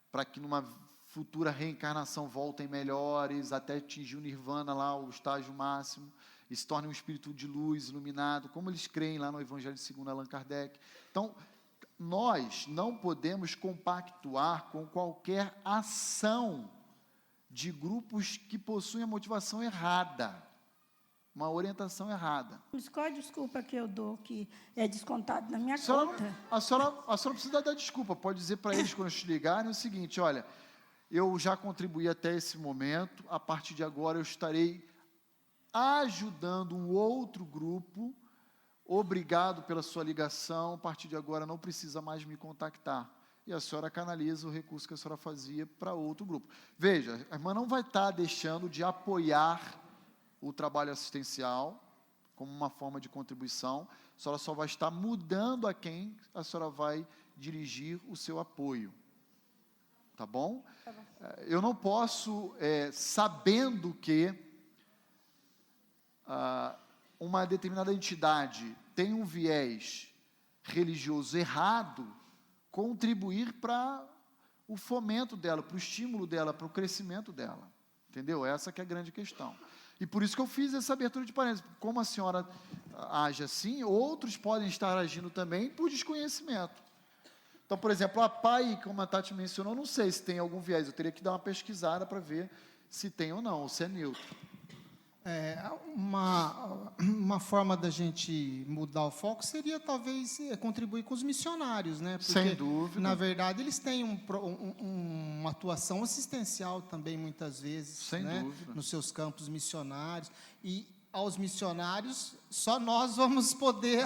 [SPEAKER 1] para que numa futura reencarnação voltem melhores, até atingir o nirvana lá, o estágio máximo, e se tornem um espírito de luz, iluminado, como eles creem lá no Evangelho segundo Allan Kardec. Então, nós não podemos compactuar com qualquer ação de grupos que possuem a motivação errada, uma orientação errada.
[SPEAKER 8] Mas qual a desculpa que eu dou que é descontado na minha
[SPEAKER 1] conta? A senhora precisa dar desculpa, pode dizer para eles quando te ligarem o seguinte: olha, eu já contribuí até esse momento, a partir de agora eu estarei ajudando um outro grupo, obrigado pela sua ligação, a partir de agora não precisa mais me contactar. E a senhora canaliza o recurso que a senhora fazia para outro grupo. Veja, a irmã não vai estar deixando de apoiar o trabalho assistencial como uma forma de contribuição, a senhora só vai estar mudando a quem a senhora vai dirigir o seu apoio. Tá bom? Tá bom. Eu não posso, sabendo que uma determinada entidade tem um viés religioso errado, contribuir para o fomento dela, para o estímulo dela, para o crescimento dela. Entendeu? Essa que é a grande questão. E por isso que eu fiz essa abertura de parênteses. Como a senhora age assim, outros podem estar agindo também por desconhecimento. Então, por exemplo, a PAI, como a Tati mencionou, não sei se tem algum viés, eu teria que dar uma pesquisada para ver se tem ou não, ou se é neutro.
[SPEAKER 9] Uma forma da gente mudar o foco seria, talvez, contribuir com os missionários, né? Porque,
[SPEAKER 1] sem dúvida.
[SPEAKER 9] Na verdade, eles têm uma atuação assistencial também, muitas vezes,
[SPEAKER 1] sem dúvida,
[SPEAKER 9] nos seus campos missionários. E aos missionários, só nós vamos poder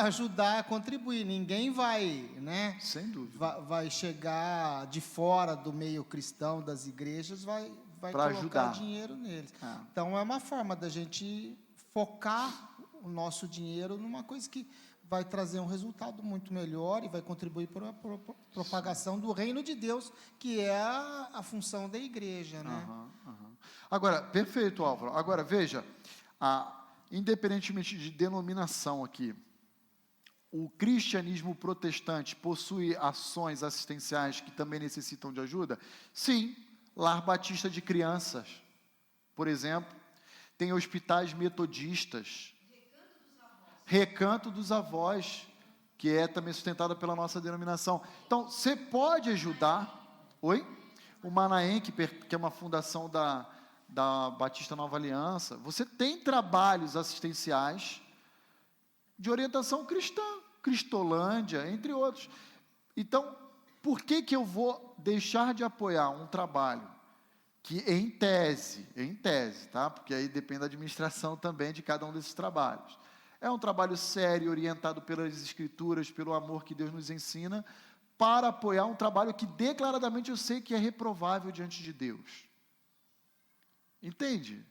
[SPEAKER 9] ajudar a contribuir. Ninguém vai, né?
[SPEAKER 1] Sem dúvida,
[SPEAKER 9] vai chegar de fora do meio cristão, das igrejas, vai colocar
[SPEAKER 1] ajudar
[SPEAKER 9] dinheiro neles. Então, é uma forma da gente focar o nosso dinheiro numa coisa que vai trazer um resultado muito melhor e vai contribuir para a propagação do reino de Deus, que é a função da igreja, né?
[SPEAKER 1] Agora, perfeito, Álvaro. Agora, veja, independentemente de denominação aqui, o cristianismo protestante possui ações assistenciais que também necessitam de ajuda? Sim, Lar Batista de Crianças, por exemplo, tem hospitais metodistas, Recanto dos Avós, que é também sustentada pela nossa denominação. Então, você pode ajudar. Oi? O Manaém, que é uma fundação da Batista Nova Aliança. Você tem trabalhos assistenciais de orientação cristã, Cristolândia, entre outros. Então, por que eu vou deixar de apoiar um trabalho que, em tese, tá? Porque aí depende da administração também de cada um desses trabalhos. É um trabalho sério, orientado pelas Escrituras, pelo amor que Deus nos ensina, para apoiar um trabalho que declaradamente eu sei que é reprovável diante de Deus. Entende?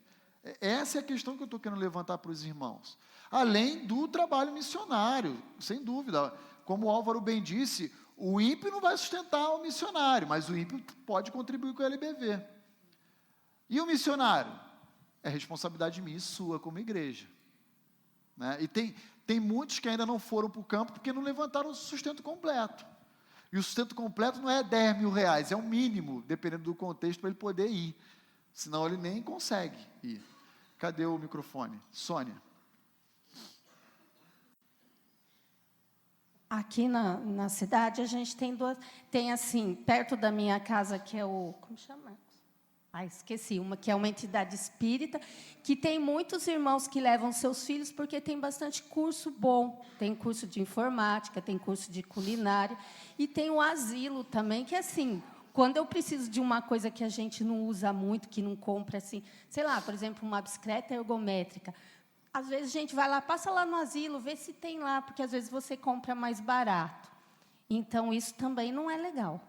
[SPEAKER 1] Essa é a questão que eu estou querendo levantar para os irmãos. Além do trabalho missionário, sem dúvida. Como o Álvaro bem disse, o ímpio não vai sustentar o missionário, mas o ímpio pode contribuir com o LBV. E o missionário? É responsabilidade minha e sua como igreja. Né? E tem muitos que ainda não foram para o campo porque não levantaram o sustento completo. E o sustento completo não é 10 mil reais, é um mínimo, dependendo do contexto, para ele poder ir. Senão ele nem consegue ir. Cadê o microfone? Sônia.
[SPEAKER 4] Aqui na cidade, a gente tem assim, perto da minha casa, que é como chama? Esqueci, que é uma entidade espírita, que tem muitos irmãos que levam seus filhos, porque tem bastante curso bom. Tem curso de informática, tem curso de culinária, e tem o asilo também, que assim, quando eu preciso de uma coisa que a gente não usa muito, que não compra, assim, sei lá, por exemplo, uma bicicleta ergométrica, às vezes a gente vai lá, passa lá no asilo, vê se tem lá, porque às vezes você compra mais barato. Então, isso também não é legal.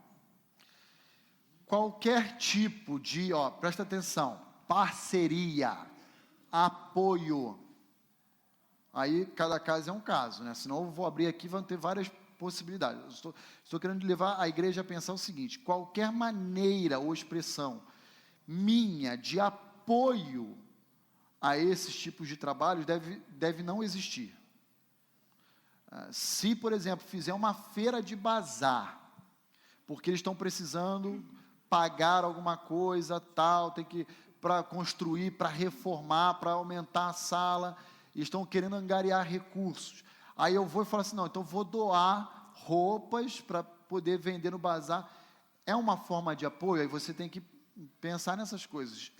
[SPEAKER 1] Qualquer tipo de, presta atenção, parceria, apoio. Aí, cada caso é um caso, né? Senão eu vou abrir aqui e vão ter várias possibilidades. Estou querendo levar a igreja a pensar o seguinte: qualquer maneira ou expressão minha de apoio a esses tipos de trabalhos deve não existir. Se, por exemplo, fizer uma feira de bazar, porque eles estão precisando pagar alguma coisa, tal, tem que para construir, para reformar, para aumentar a sala, e estão querendo angariar recursos. Aí eu vou e falo assim, não, então vou doar roupas para poder vender no bazar. É uma forma de apoio, aí você tem que pensar nessas coisas.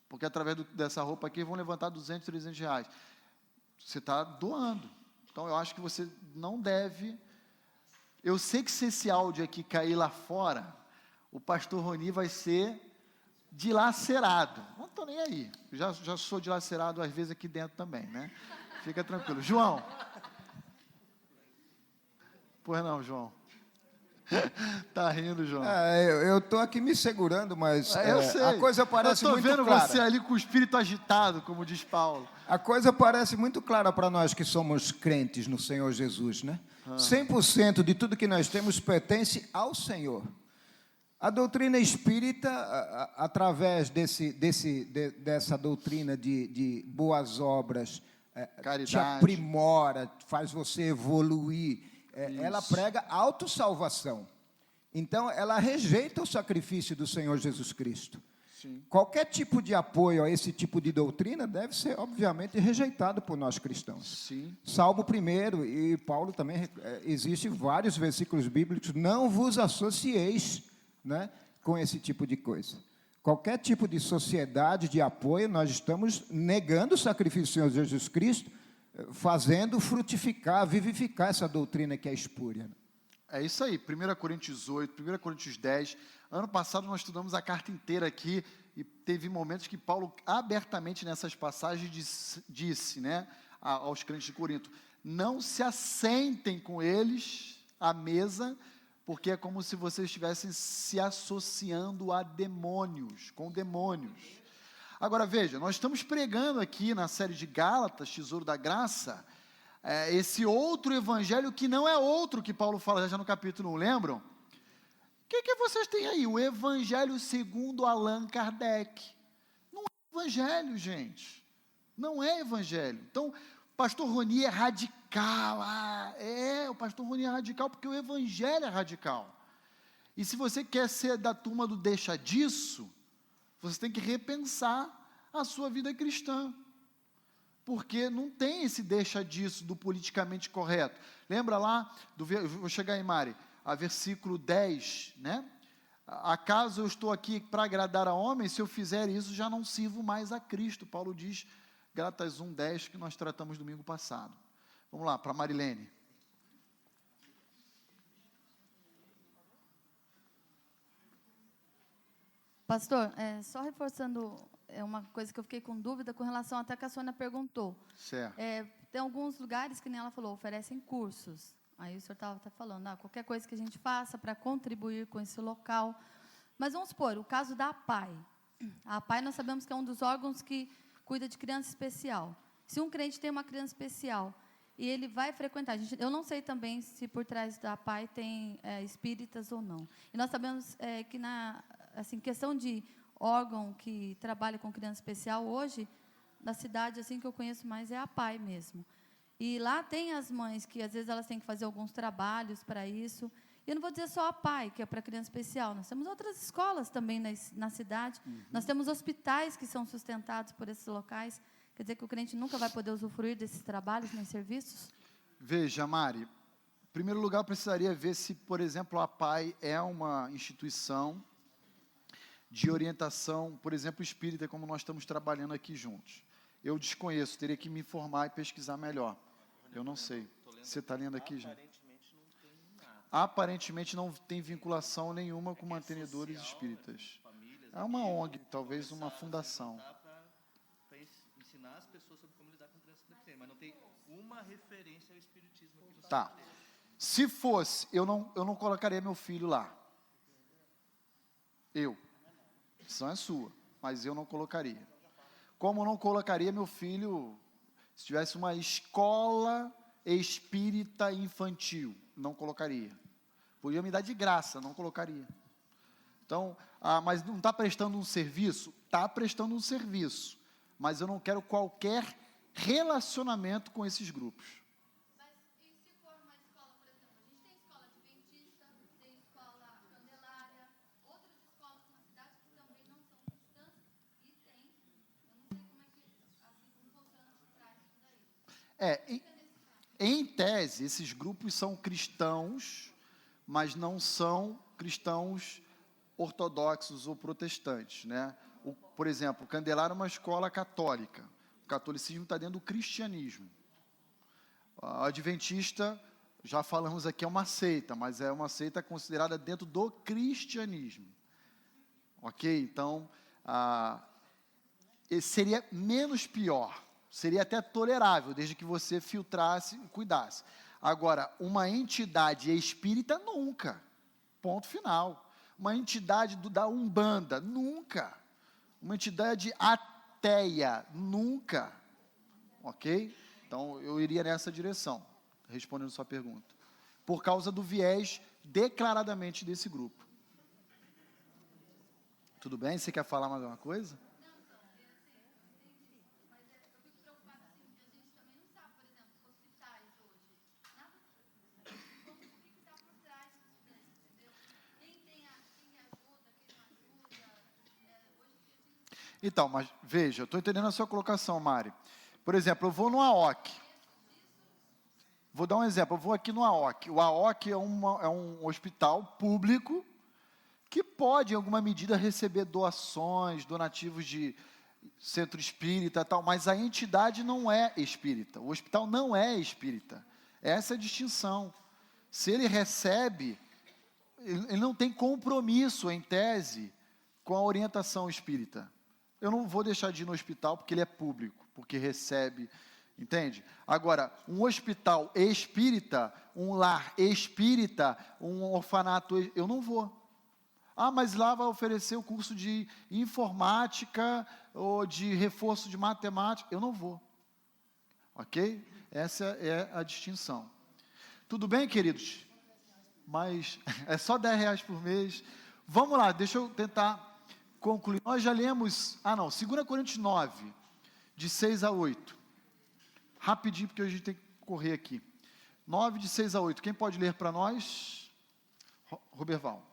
[SPEAKER 1] Porque através dessa roupa aqui vão levantar 200, 300 reais. Você está doando. Então, eu acho que você não deve... Eu sei que se esse áudio aqui cair lá fora, o pastor Roni vai ser dilacerado. Não estou nem aí. Já sou dilacerado, às vezes, aqui dentro também, né? Fica tranquilo. João. Pois não, João. Tá rindo, João.
[SPEAKER 3] Eu estou aqui me segurando, mas
[SPEAKER 1] eu sei.
[SPEAKER 3] A coisa parece muito clara.
[SPEAKER 1] Eu estou vendo você ali com o espírito agitado, como diz Paulo.
[SPEAKER 3] A coisa parece muito clara para nós que somos crentes no Senhor Jesus, né? 100% de tudo que nós temos pertence ao Senhor. A doutrina espírita, através dessa doutrina de boas obras, te aprimora, faz você evoluir. Ela prega autossalvação. Então, ela rejeita o sacrifício do Senhor Jesus Cristo. Sim. Qualquer tipo de apoio a esse tipo de doutrina deve ser, obviamente, rejeitado por nós cristãos.
[SPEAKER 1] Sim.
[SPEAKER 3] Salmo 1, e Paulo também, existem vários versículos bíblicos, não vos associeis, né, com esse tipo de coisa. Qualquer tipo de sociedade de apoio, nós estamos negando o sacrifício do Senhor Jesus Cristo, fazendo frutificar, vivificar essa doutrina que é espúria.
[SPEAKER 1] É isso aí, 1 Coríntios 8, 1 Coríntios 10. Ano passado nós estudamos a carta inteira aqui e teve momentos que Paulo abertamente nessas passagens disse, né, aos crentes de Corinto, não se assentem com eles à mesa, porque é como se vocês estivessem se associando a demônios, com demônios. Agora veja, nós estamos pregando aqui na série de Gálatas, Tesouro da Graça, esse outro evangelho que não é outro que Paulo fala já no capítulo 1, lembram? O que vocês têm aí? O evangelho segundo Allan Kardec. Não é evangelho, gente. Não é evangelho. Então, o pastor Roni é radical. O pastor Roni é radical porque o evangelho é radical. E se você quer ser da turma do deixa disso, você tem que repensar a sua vida cristã. Porque não tem esse deixa disso do politicamente correto. Lembra lá, vou chegar aí, Mari, a versículo 10, né? Acaso eu estou aqui para agradar a homens? Se eu fizer isso, já não sirvo mais a Cristo. Paulo diz, Gálatas 1:10, que nós tratamos domingo passado. Vamos lá, para Marilene.
[SPEAKER 10] Pastor, só reforçando uma coisa que eu fiquei com dúvida com relação até que a Sônia perguntou.
[SPEAKER 1] Certo.
[SPEAKER 10] Tem alguns lugares que nem ela falou, oferecem cursos. Aí o senhor estava até falando, qualquer coisa que a gente faça para contribuir com esse local. Mas vamos supor, o caso da APAI. A APAI nós sabemos que é um dos órgãos que cuida de criança especial. Se um crente tem uma criança especial e ele vai frequentar, eu não sei também se por trás da APAI tem espíritas ou não. E nós sabemos que questão de órgão que trabalha com criança especial hoje, na cidade assim que eu conheço mais é a APAI mesmo. E lá tem as mães que às vezes elas têm que fazer alguns trabalhos para isso. E eu não vou dizer só a APAI, que é para criança especial. Nós temos outras escolas também na cidade. Uhum. Nós temos hospitais que são sustentados por esses locais. Quer dizer que o crente nunca vai poder usufruir desses trabalhos, nem serviços?
[SPEAKER 1] Veja, Mari, em primeiro lugar, eu precisaria ver se, por exemplo, a APAI é uma instituição de orientação, por exemplo, espírita, como nós estamos trabalhando aqui juntos. Eu desconheço, teria que me informar e pesquisar melhor. Eu não sei. Você está lendo aqui, gente? Aparentemente não tem vinculação nenhuma com mantenedores espíritas. É uma ONG, talvez uma fundação.
[SPEAKER 11] Para ensinar as pessoas sobre como lidar com crianças deficientes, mas não tem uma referência ao espiritismo aqui no
[SPEAKER 1] Tá. Se fosse, eu não colocaria meu filho lá. A decisão é sua, mas eu não colocaria. Como não colocaria meu filho, se tivesse uma escola espírita infantil, não colocaria. Podia me dar de graça, não colocaria. Então, mas não está prestando um serviço? Está prestando um serviço, mas eu não quero qualquer relacionamento com esses grupos.
[SPEAKER 10] Mas e se for uma escola, por exemplo, a gente tem escola adventista, tem escola candelária, outras escolas na cidade que também não são cristãs, e tem. Eu não sei como é que, como funciona por trás disso daí.
[SPEAKER 1] Em tese, esses grupos são cristãos, mas não são cristãos ortodoxos ou protestantes, né? Por exemplo, o Candelário é uma escola católica. O catolicismo está dentro do cristianismo. A adventista, já falamos aqui, é uma seita, mas é uma seita considerada dentro do cristianismo. Ok? Então, seria menos pior. Seria até tolerável, desde que você filtrasse e cuidasse. Agora, uma entidade espírita, nunca. Ponto final. Uma entidade da Umbanda, nunca. Uma entidade ateia, nunca. Ok? Então, eu iria nessa direção, respondendo a sua pergunta. Por causa do viés declaradamente desse grupo. Tudo bem? Você quer falar mais alguma coisa? Então, mas veja, eu estou entendendo a sua colocação, Mari. Por exemplo, eu vou no AOC. Vou dar um exemplo, eu vou aqui no AOC. O AOC é um hospital público que pode, em alguma medida, receber doações, donativos de centro espírita e tal, mas a entidade não é espírita. O hospital não é espírita. Essa é a distinção. Se ele recebe, ele não tem compromisso, em tese, com a orientação espírita. Eu não vou deixar de ir no hospital porque ele é público, porque recebe, entende? Agora, um hospital espírita, um lar espírita, um orfanato, eu não vou. Mas lá vai oferecer o curso de informática ou de reforço de matemática, eu não vou. Ok? Essa é a distinção. Tudo bem, queridos? Mas é só R$10 por mês. Vamos lá, deixa eu tentar concluir. Nós já lemos, 2 Coríntios 9, de 6 a 8. Rapidinho, porque a gente tem que correr aqui. 9, de 6 a 8. Quem pode ler para nós? Roberval.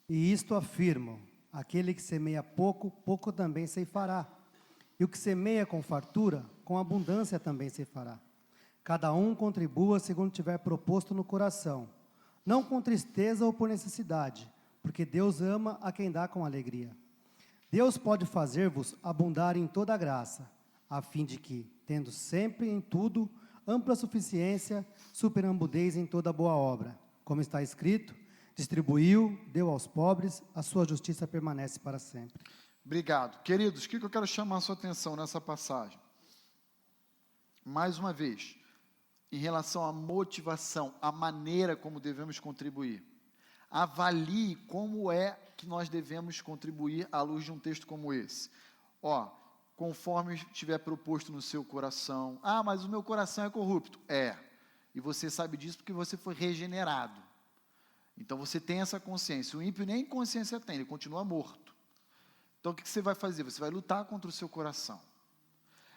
[SPEAKER 7] E isto afirmo: aquele que semeia pouco, pouco também ceifará. E o que semeia com fartura, com abundância também ceifará. Cada um contribua segundo tiver proposto no coração, não com tristeza ou por necessidade, porque Deus ama a quem dá com alegria. Deus pode fazer-vos abundar em toda a graça, a fim de que, tendo sempre em tudo ampla suficiência, superabundeis em toda boa obra. Como está escrito: distribuiu, deu aos pobres, a sua justiça permanece para sempre.
[SPEAKER 1] Obrigado. Queridos, o que eu quero chamar a sua atenção nessa passagem? Mais uma vez, em relação à motivação, a maneira como devemos contribuir. Avalie como é que nós devemos contribuir à luz de um texto como esse. Conforme estiver proposto no seu coração. Mas o meu coração é corrupto. E você sabe disso porque você foi regenerado. Então você tem essa consciência. O ímpio nem consciência tem, ele continua morto. Então o que você vai fazer? Você vai lutar contra o seu coração.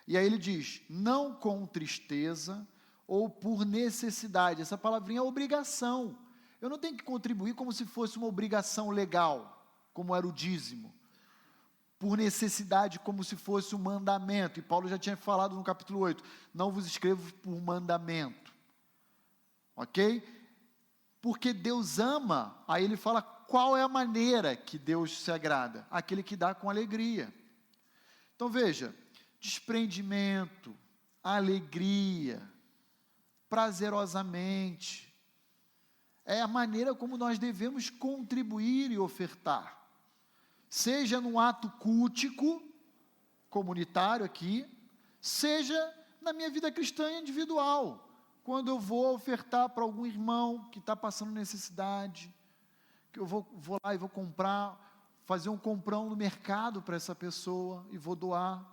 [SPEAKER 1] E aí ele diz, não com tristeza ou por necessidade. Essa palavrinha é obrigação. Eu não tenho que contribuir como se fosse uma obrigação legal, como era o dízimo. Por necessidade, como se fosse um mandamento. E Paulo já tinha falado no capítulo 8, não vos escrevo por mandamento. Ok? Porque Deus ama, aí ele fala qual é a maneira que Deus se agrada. Aquele que dá com alegria. Então veja, desprendimento, alegria, prazerosamente, é a maneira como nós devemos contribuir e ofertar. Seja num ato cultico, comunitário aqui, seja na minha vida cristã individual, quando eu vou ofertar para algum irmão que está passando necessidade, que eu vou lá e vou comprar, fazer um comprão no mercado para essa pessoa e vou doar.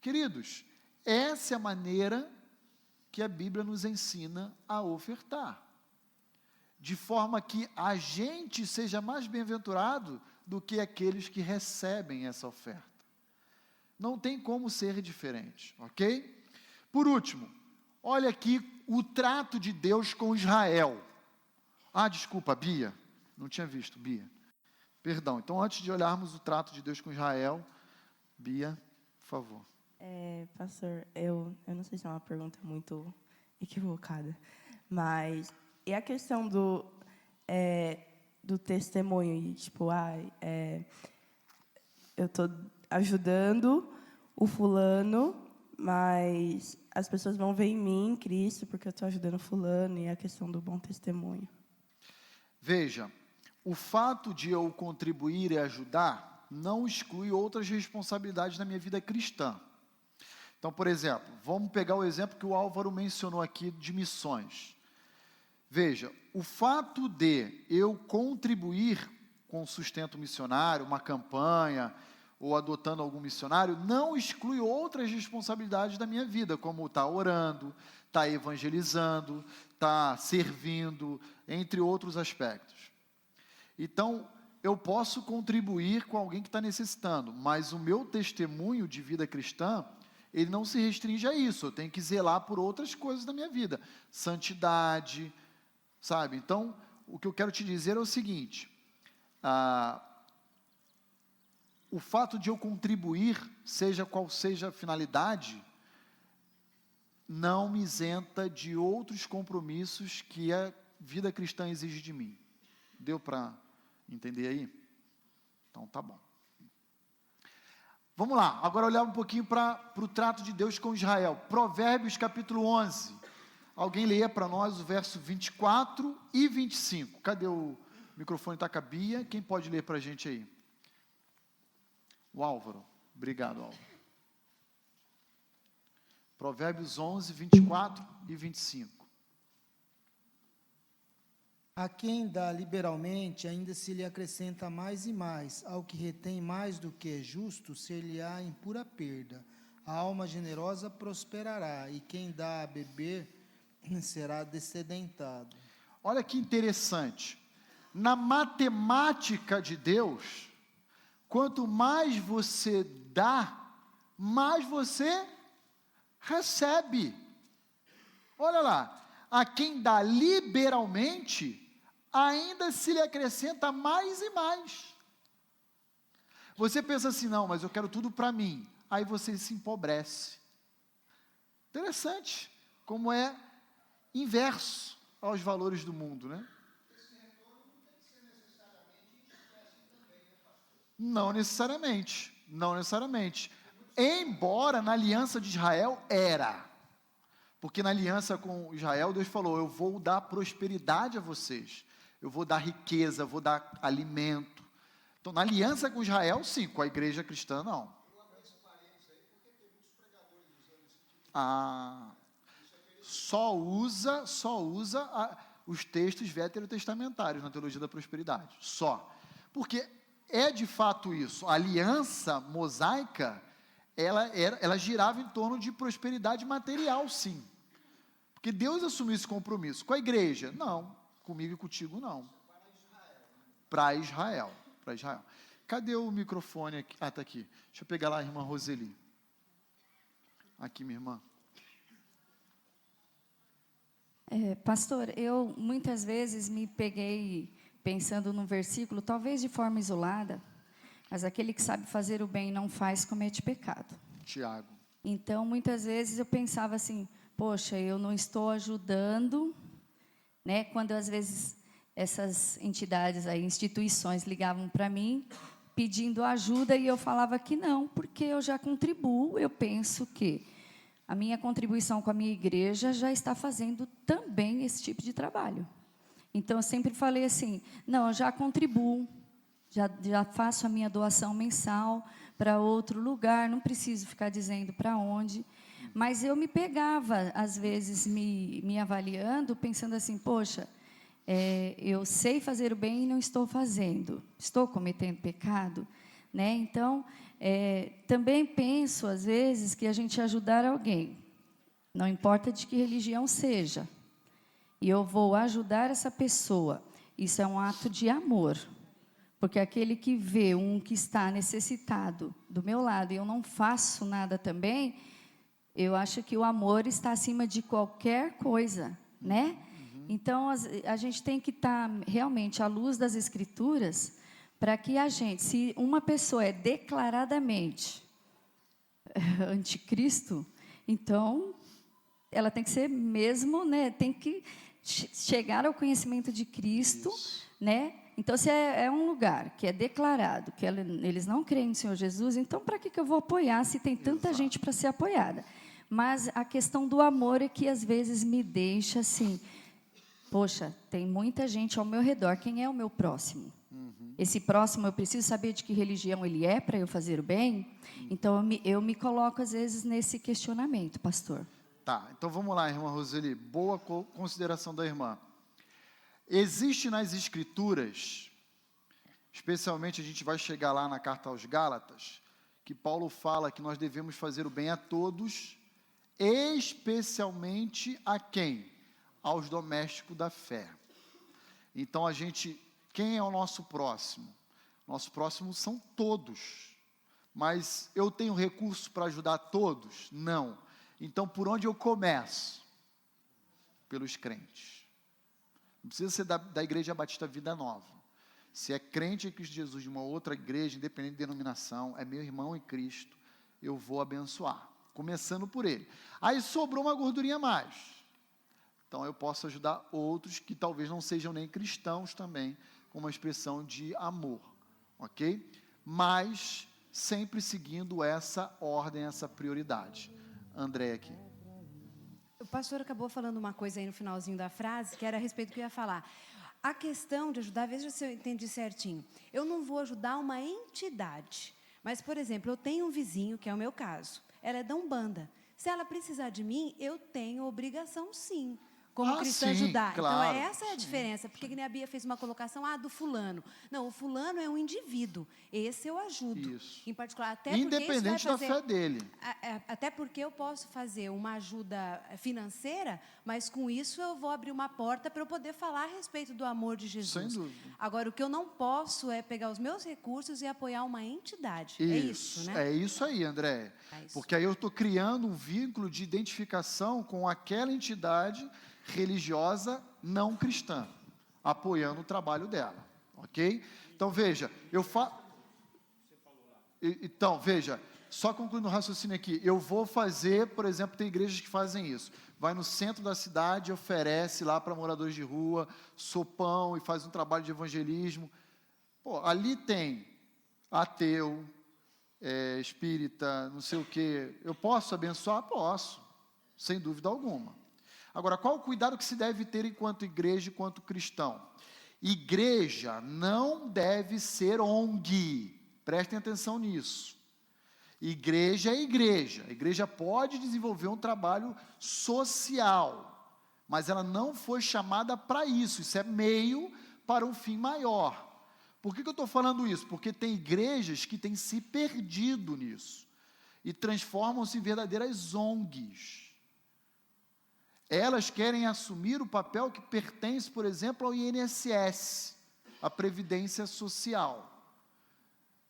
[SPEAKER 1] Queridos, essa é a maneira que a Bíblia nos ensina a ofertar, de forma que a gente seja mais bem-aventurado do que aqueles que recebem essa oferta. Não tem como ser diferente, ok? Por último, olha aqui o trato de Deus com Israel. Desculpa, Bia, não tinha visto, Bia. Perdão, então antes de olharmos o trato de Deus com Israel, Bia, por favor.
[SPEAKER 12] Pastor, eu não sei se é uma pergunta muito equivocada, mas e a questão do testemunho, tipo, eu estou ajudando o fulano, mas as pessoas vão ver em mim Cristo porque eu estou ajudando o fulano, e a questão do bom testemunho.
[SPEAKER 1] Veja, o fato de eu contribuir e ajudar não exclui outras responsabilidades na minha vida cristã. Então, por exemplo, vamos pegar o exemplo que o Álvaro mencionou aqui de missões. Veja, o fato de eu contribuir com o sustento missionário, uma campanha, ou adotando algum missionário, não exclui outras responsabilidades da minha vida, como estar orando, estar evangelizando, estar servindo, entre outros aspectos. Então, eu posso contribuir com alguém que está necessitando, mas o meu testemunho de vida cristã, ele não se restringe a isso. Eu tenho que zelar por outras coisas da minha vida, santidade, sabe? Então, o que eu quero te dizer é o seguinte: o fato de eu contribuir, seja qual seja a finalidade, não me isenta de outros compromissos que a vida cristã exige de mim. Deu para entender aí? Então, tá bom. Vamos lá, agora olhar um pouquinho para o trato de Deus com Israel. Provérbios capítulo 11. Alguém leia para nós o verso 24 e 25. Cadê o microfone? Está com a Bia. Quem pode ler para a gente aí? O Álvaro. Obrigado, Álvaro. Provérbios 11, 24 e 25.
[SPEAKER 13] A quem dá liberalmente, ainda se lhe acrescenta mais e mais. Ao que retém mais do que é justo, ser-lhe-á em pura perda. a alma generosa prosperará, e quem dá a beber será descedentado.
[SPEAKER 1] Olha que interessante. Na matemática de Deus, quanto mais você dá, mais você recebe. Olha lá, a quem dá liberalmente, ainda se lhe acrescenta mais e mais. Você pensa assim, não, mas eu quero tudo para mim. Aí você se empobrece. Interessante, como é inverso aos valores do mundo, né? Não necessariamente, não necessariamente. Embora na aliança de Israel era. Porque na aliança com Israel, Deus falou, eu vou dar prosperidade a vocês. Eu vou dar riqueza, vou dar alimento. Então, na aliança com Israel, sim, com a igreja cristã, não. Só usa os textos veterotestamentários na teologia da prosperidade. Só. Porque é de fato isso. A aliança mosaica, ela girava em torno de prosperidade material, sim. Porque Deus assumiu esse compromisso. Com a igreja? Não. Comigo e contigo, não. Para Israel. Para Israel. Cadê o microfone aqui? Ah, está aqui. Deixa eu pegar lá a irmã Roseli. Aqui, minha irmã.
[SPEAKER 14] Pastor, eu muitas vezes me peguei pensando num versículo, talvez de forma isolada, mas aquele que sabe fazer o bem e não faz, comete pecado.
[SPEAKER 1] Tiago.
[SPEAKER 14] Então, muitas vezes eu pensava assim, poxa, eu não estou ajudando, né? Quando às vezes essas entidades, aí, instituições ligavam para mim, pedindo ajuda, e eu falava que não, porque eu já contribuo, eu penso que a minha contribuição com a minha igreja já está fazendo também esse tipo de trabalho. Então, eu sempre falei assim, não, eu já contribuo, já faço a minha doação mensal para outro lugar, não preciso ficar dizendo para onde. Mas eu me pegava, às vezes, me avaliando, pensando assim, poxa, eu sei fazer o bem e não estou fazendo, estou cometendo pecado, né? Então, também penso, às vezes, que a gente ajudar alguém, não importa de que religião seja, e eu vou ajudar essa pessoa, isso é um ato de amor, porque aquele que vê um que está necessitado do meu lado e eu não faço nada também, eu acho que o amor está acima de qualquer coisa, né? Então, a gente tem que estar realmente à luz das Escrituras, para que a gente, se uma pessoa é declaradamente anticristo, então ela tem que ser mesmo, né? Tem que chegar ao conhecimento de Cristo, né? Então, se é um lugar que é declarado que eles não creem no Senhor Jesus, então para que eu vou apoiar se tem tanta gente para ser apoiada? Mas a questão do amor é que às vezes me deixa assim, poxa, tem muita gente ao meu redor, quem é o meu próximo? Esse próximo, eu preciso saber de que religião ele é para eu fazer o bem? Então, eu me coloco, às vezes, nesse questionamento, pastor.
[SPEAKER 1] Tá, então vamos lá, irmã Roseli. Boa consideração da irmã. Existe nas Escrituras, especialmente a gente vai chegar lá na carta aos Gálatas, que Paulo fala que nós devemos fazer o bem a todos, especialmente a quem? Aos domésticos da fé. Então, quem é o nosso próximo? Nosso próximo são todos. Mas eu tenho recurso para ajudar todos? Não. Então, por onde eu começo? Pelos crentes. Não precisa ser da Igreja Batista Vida Nova. Se é crente em Cristo Jesus de uma outra igreja, independente de denominação, é meu irmão em Cristo, eu vou abençoar. Começando por ele. Aí sobrou uma gordurinha a mais. Então, eu posso ajudar outros que talvez não sejam nem cristãos também, com uma expressão de amor, ok? Mas sempre seguindo essa ordem, essa prioridade. André aqui.
[SPEAKER 15] O pastor acabou falando uma coisa aí no finalzinho da frase, que era a respeito do que eu ia falar. A questão de ajudar, veja se eu entendi certinho. Eu não vou ajudar uma entidade, mas, por exemplo, eu tenho um vizinho, que é o meu caso, ela é da Umbanda. Se ela precisar de mim, eu tenho obrigação, sim, como cristã
[SPEAKER 1] sim,
[SPEAKER 15] ajudar.
[SPEAKER 1] claro,
[SPEAKER 15] Então, essa é a diferença. Porque que nem a Bia fez uma colocação, do fulano. Não, o fulano é um indivíduo. Esse eu ajudo.
[SPEAKER 1] Isso.
[SPEAKER 15] Em particular, até porque
[SPEAKER 1] Independente
[SPEAKER 15] isso vai fazer,
[SPEAKER 1] da fé dele.
[SPEAKER 15] Até porque eu posso fazer uma ajuda financeira, mas com isso eu vou abrir uma porta para eu poder falar a respeito do amor de Jesus.
[SPEAKER 1] Sem dúvida.
[SPEAKER 15] Agora, o que eu não posso é pegar os meus recursos e apoiar uma entidade. É isso, né?
[SPEAKER 1] É isso aí, André. Porque aí eu estou criando um vínculo de identificação com aquela entidade religiosa não cristã, apoiando o trabalho dela, ok? Então, veja, Então, veja, só concluindo o raciocínio aqui, eu vou fazer, por exemplo, tem igrejas que fazem isso, vai no centro da cidade, oferece lá para moradores de rua, sopão e faz um trabalho de evangelismo. Pô, ali tem ateu, espírita, não sei o quê. Eu posso abençoar? Posso, sem dúvida alguma. Agora, qual o cuidado que se deve ter enquanto igreja, enquanto cristão? Igreja não deve ser ONG. Prestem atenção nisso. Igreja é igreja. A igreja pode desenvolver um trabalho social, mas ela não foi chamada para isso. Isso é meio para um fim maior. Por que eu estou falando isso? Porque tem igrejas que têm se perdido nisso e transformam-se em verdadeiras ONGs. Elas querem assumir o papel que pertence, por exemplo, ao INSS, a Previdência Social.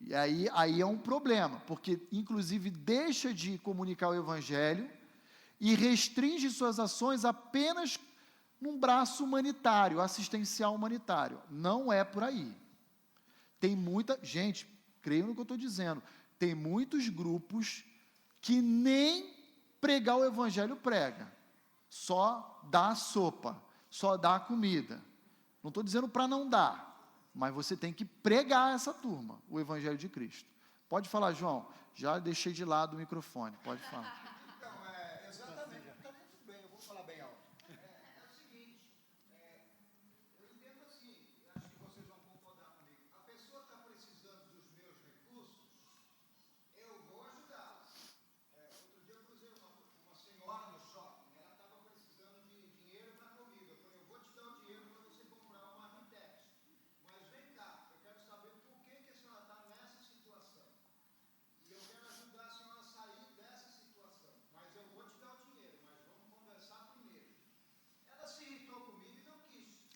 [SPEAKER 1] E aí é um problema, porque, inclusive, deixa de comunicar o Evangelho e restringe suas ações apenas num braço humanitário, assistencial humanitário. Não é por aí. Tem muita... Gente, creio no que eu estou dizendo. Tem muitos grupos que nem pregar o Evangelho prega. Só dá a sopa, só dá a comida. Não estou dizendo para não dar, mas você tem que pregar essa turma, o Evangelho de Cristo. Pode falar, João. Já deixei de lado o microfone, pode falar.
[SPEAKER 3] Então, exatamente, está muito bem, eu vou falar bem alto. É o seguinte, eu entendo assim, acho que vocês vão concordar comigo. A pessoa está precisando dos meus recursos, eu vou ajudá-la. Outro dia eu cruzei uma senhora no shopping, ela estava precisando de dinheiro para comida. Eu falei, eu vou te dar o dinheiro para você comprar uma Marmitex. Mas vem cá, eu quero saber por que a senhora está nessa situação. E eu quero ajudar a senhora a sair dessa situação. Mas eu vou te dar o dinheiro, mas vamos conversar primeiro. Ela se irritou comigo e não quis.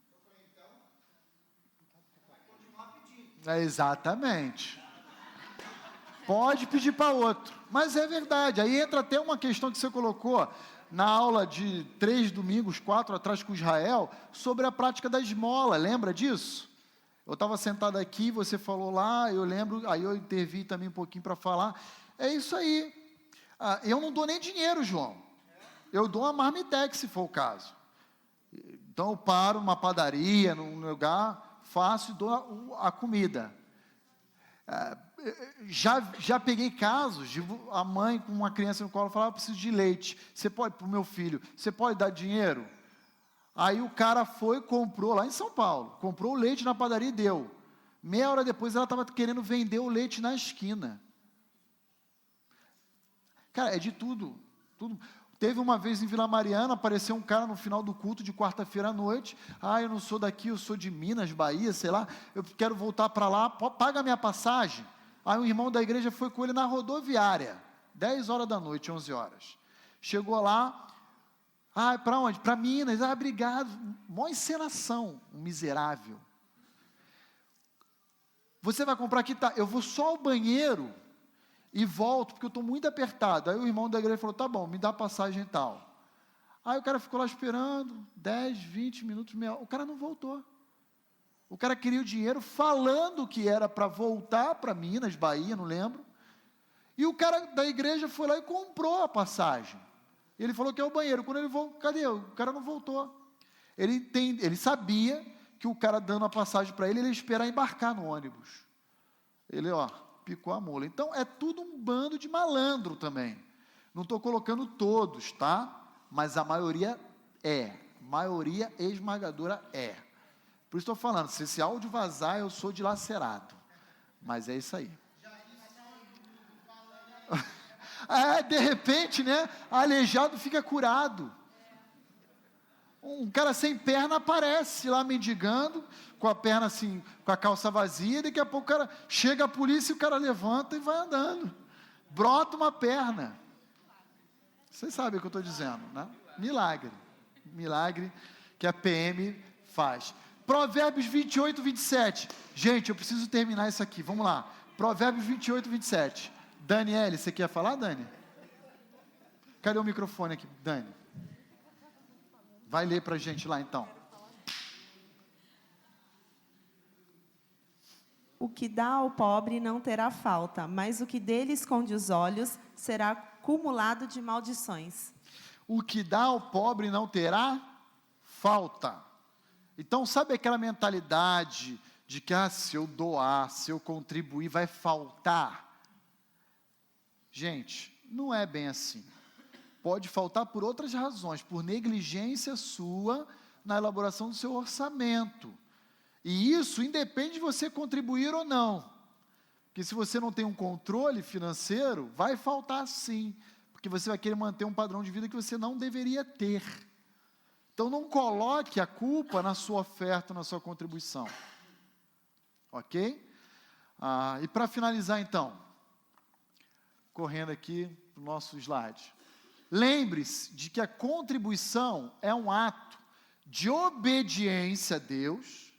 [SPEAKER 3] Eu falei, então, vai continuar pedindo.
[SPEAKER 1] Exatamente. Pode pedir para outro, mas é verdade. Aí entra até uma questão que você colocou na aula de 3 domingos, 4 atrás com Israel, sobre a prática da esmola, lembra disso? Eu estava sentado aqui, você falou lá, eu lembro, aí eu intervi também um pouquinho para falar. É isso aí. Eu não dou nem dinheiro, João. Eu dou uma Marmitex, se for o caso. Então eu paro numa padaria, num lugar, faço e dou a comida. Já peguei casos de a mãe com uma criança no colo falar, preciso de leite, você pode, para o meu filho, você pode dar dinheiro? Aí o cara foi, comprou, lá em São Paulo, comprou o leite na padaria e deu. Meia hora depois ela estava querendo vender o leite na esquina. Cara, é de tudo. Teve uma vez em Vila Mariana, apareceu um cara no final do culto de quarta-feira à noite, eu não sou daqui, eu sou de Minas, Bahia, sei lá, eu quero voltar para lá, paga a minha passagem. Aí um irmão da igreja foi com ele na rodoviária, 10 horas da noite, 11 horas. Chegou lá, para onde? Para Minas, obrigado. Mó encenação, um miserável. Você vai comprar aqui? Tá, eu vou só ao banheiro e volto, porque eu estou muito apertado. Aí o irmão da igreja falou, tá bom, me dá a passagem e tal. Aí o cara ficou lá esperando, 10, 20 minutos, meia hora. O cara não voltou. O cara queria o dinheiro falando que era para voltar para Minas, Bahia, não lembro. E o cara da igreja foi lá e comprou a passagem. Ele falou que é o banheiro. Quando ele voltou, cadê? O cara não voltou. Ele sabia que o cara dando a passagem para ele, ele ia esperar embarcar no ônibus. Ele, picou a mula. Então, é tudo um bando de malandro também. Não estou colocando todos, tá? Mas a maioria é. Maioria esmagadora é. Por isso estou falando, se esse áudio vazar, eu sou dilacerado. Mas é isso aí. De repente, né? Aleijado fica curado. Um cara sem perna aparece lá mendigando, com a perna assim, com a calça vazia, e daqui a pouco o cara chega a polícia e o cara levanta e vai andando. Brota uma perna. Vocês sabem o que eu estou dizendo, né? Milagre. Milagre que a PM faz. Provérbios 28, 27. Gente, eu preciso terminar isso aqui. Vamos lá. Provérbios 28, 27. Daniele, você quer falar, Dani? Cadê o microfone aqui, Dani? Vai ler para a gente lá, então.
[SPEAKER 12] O que dá ao pobre não terá falta, mas o que dele esconde os olhos será cumulado de maldições.
[SPEAKER 1] O que dá ao pobre não terá falta. Então, sabe aquela mentalidade de que, se eu doar, se eu contribuir, vai faltar? Gente, não é bem assim. Pode faltar por outras razões, por negligência sua na elaboração do seu orçamento. E isso independe de você contribuir ou não. Porque se você não tem um controle financeiro, vai faltar sim. Porque você vai querer manter um padrão de vida que você não deveria ter. Então não coloque a culpa na sua oferta, na sua contribuição. Ok? E para finalizar então, correndo aqui para o nosso slide. Lembre-se de que a contribuição é um ato de obediência a Deus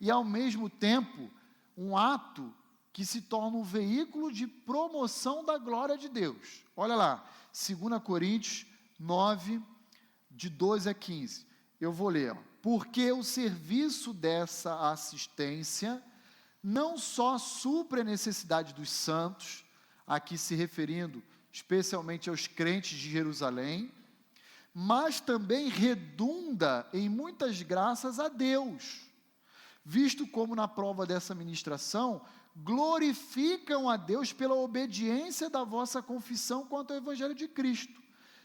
[SPEAKER 1] e, ao mesmo tempo, um ato que se torna um veículo de promoção da glória de Deus. Olha lá, 2 Coríntios 9, de 12 a 15. Eu vou ler. Porque o serviço dessa assistência não só supre a necessidade dos santos, aqui se referindo especialmente aos crentes de Jerusalém, mas também redunda em muitas graças a Deus, visto como na prova dessa ministração, glorificam a Deus pela obediência da vossa confissão quanto ao Evangelho de Cristo,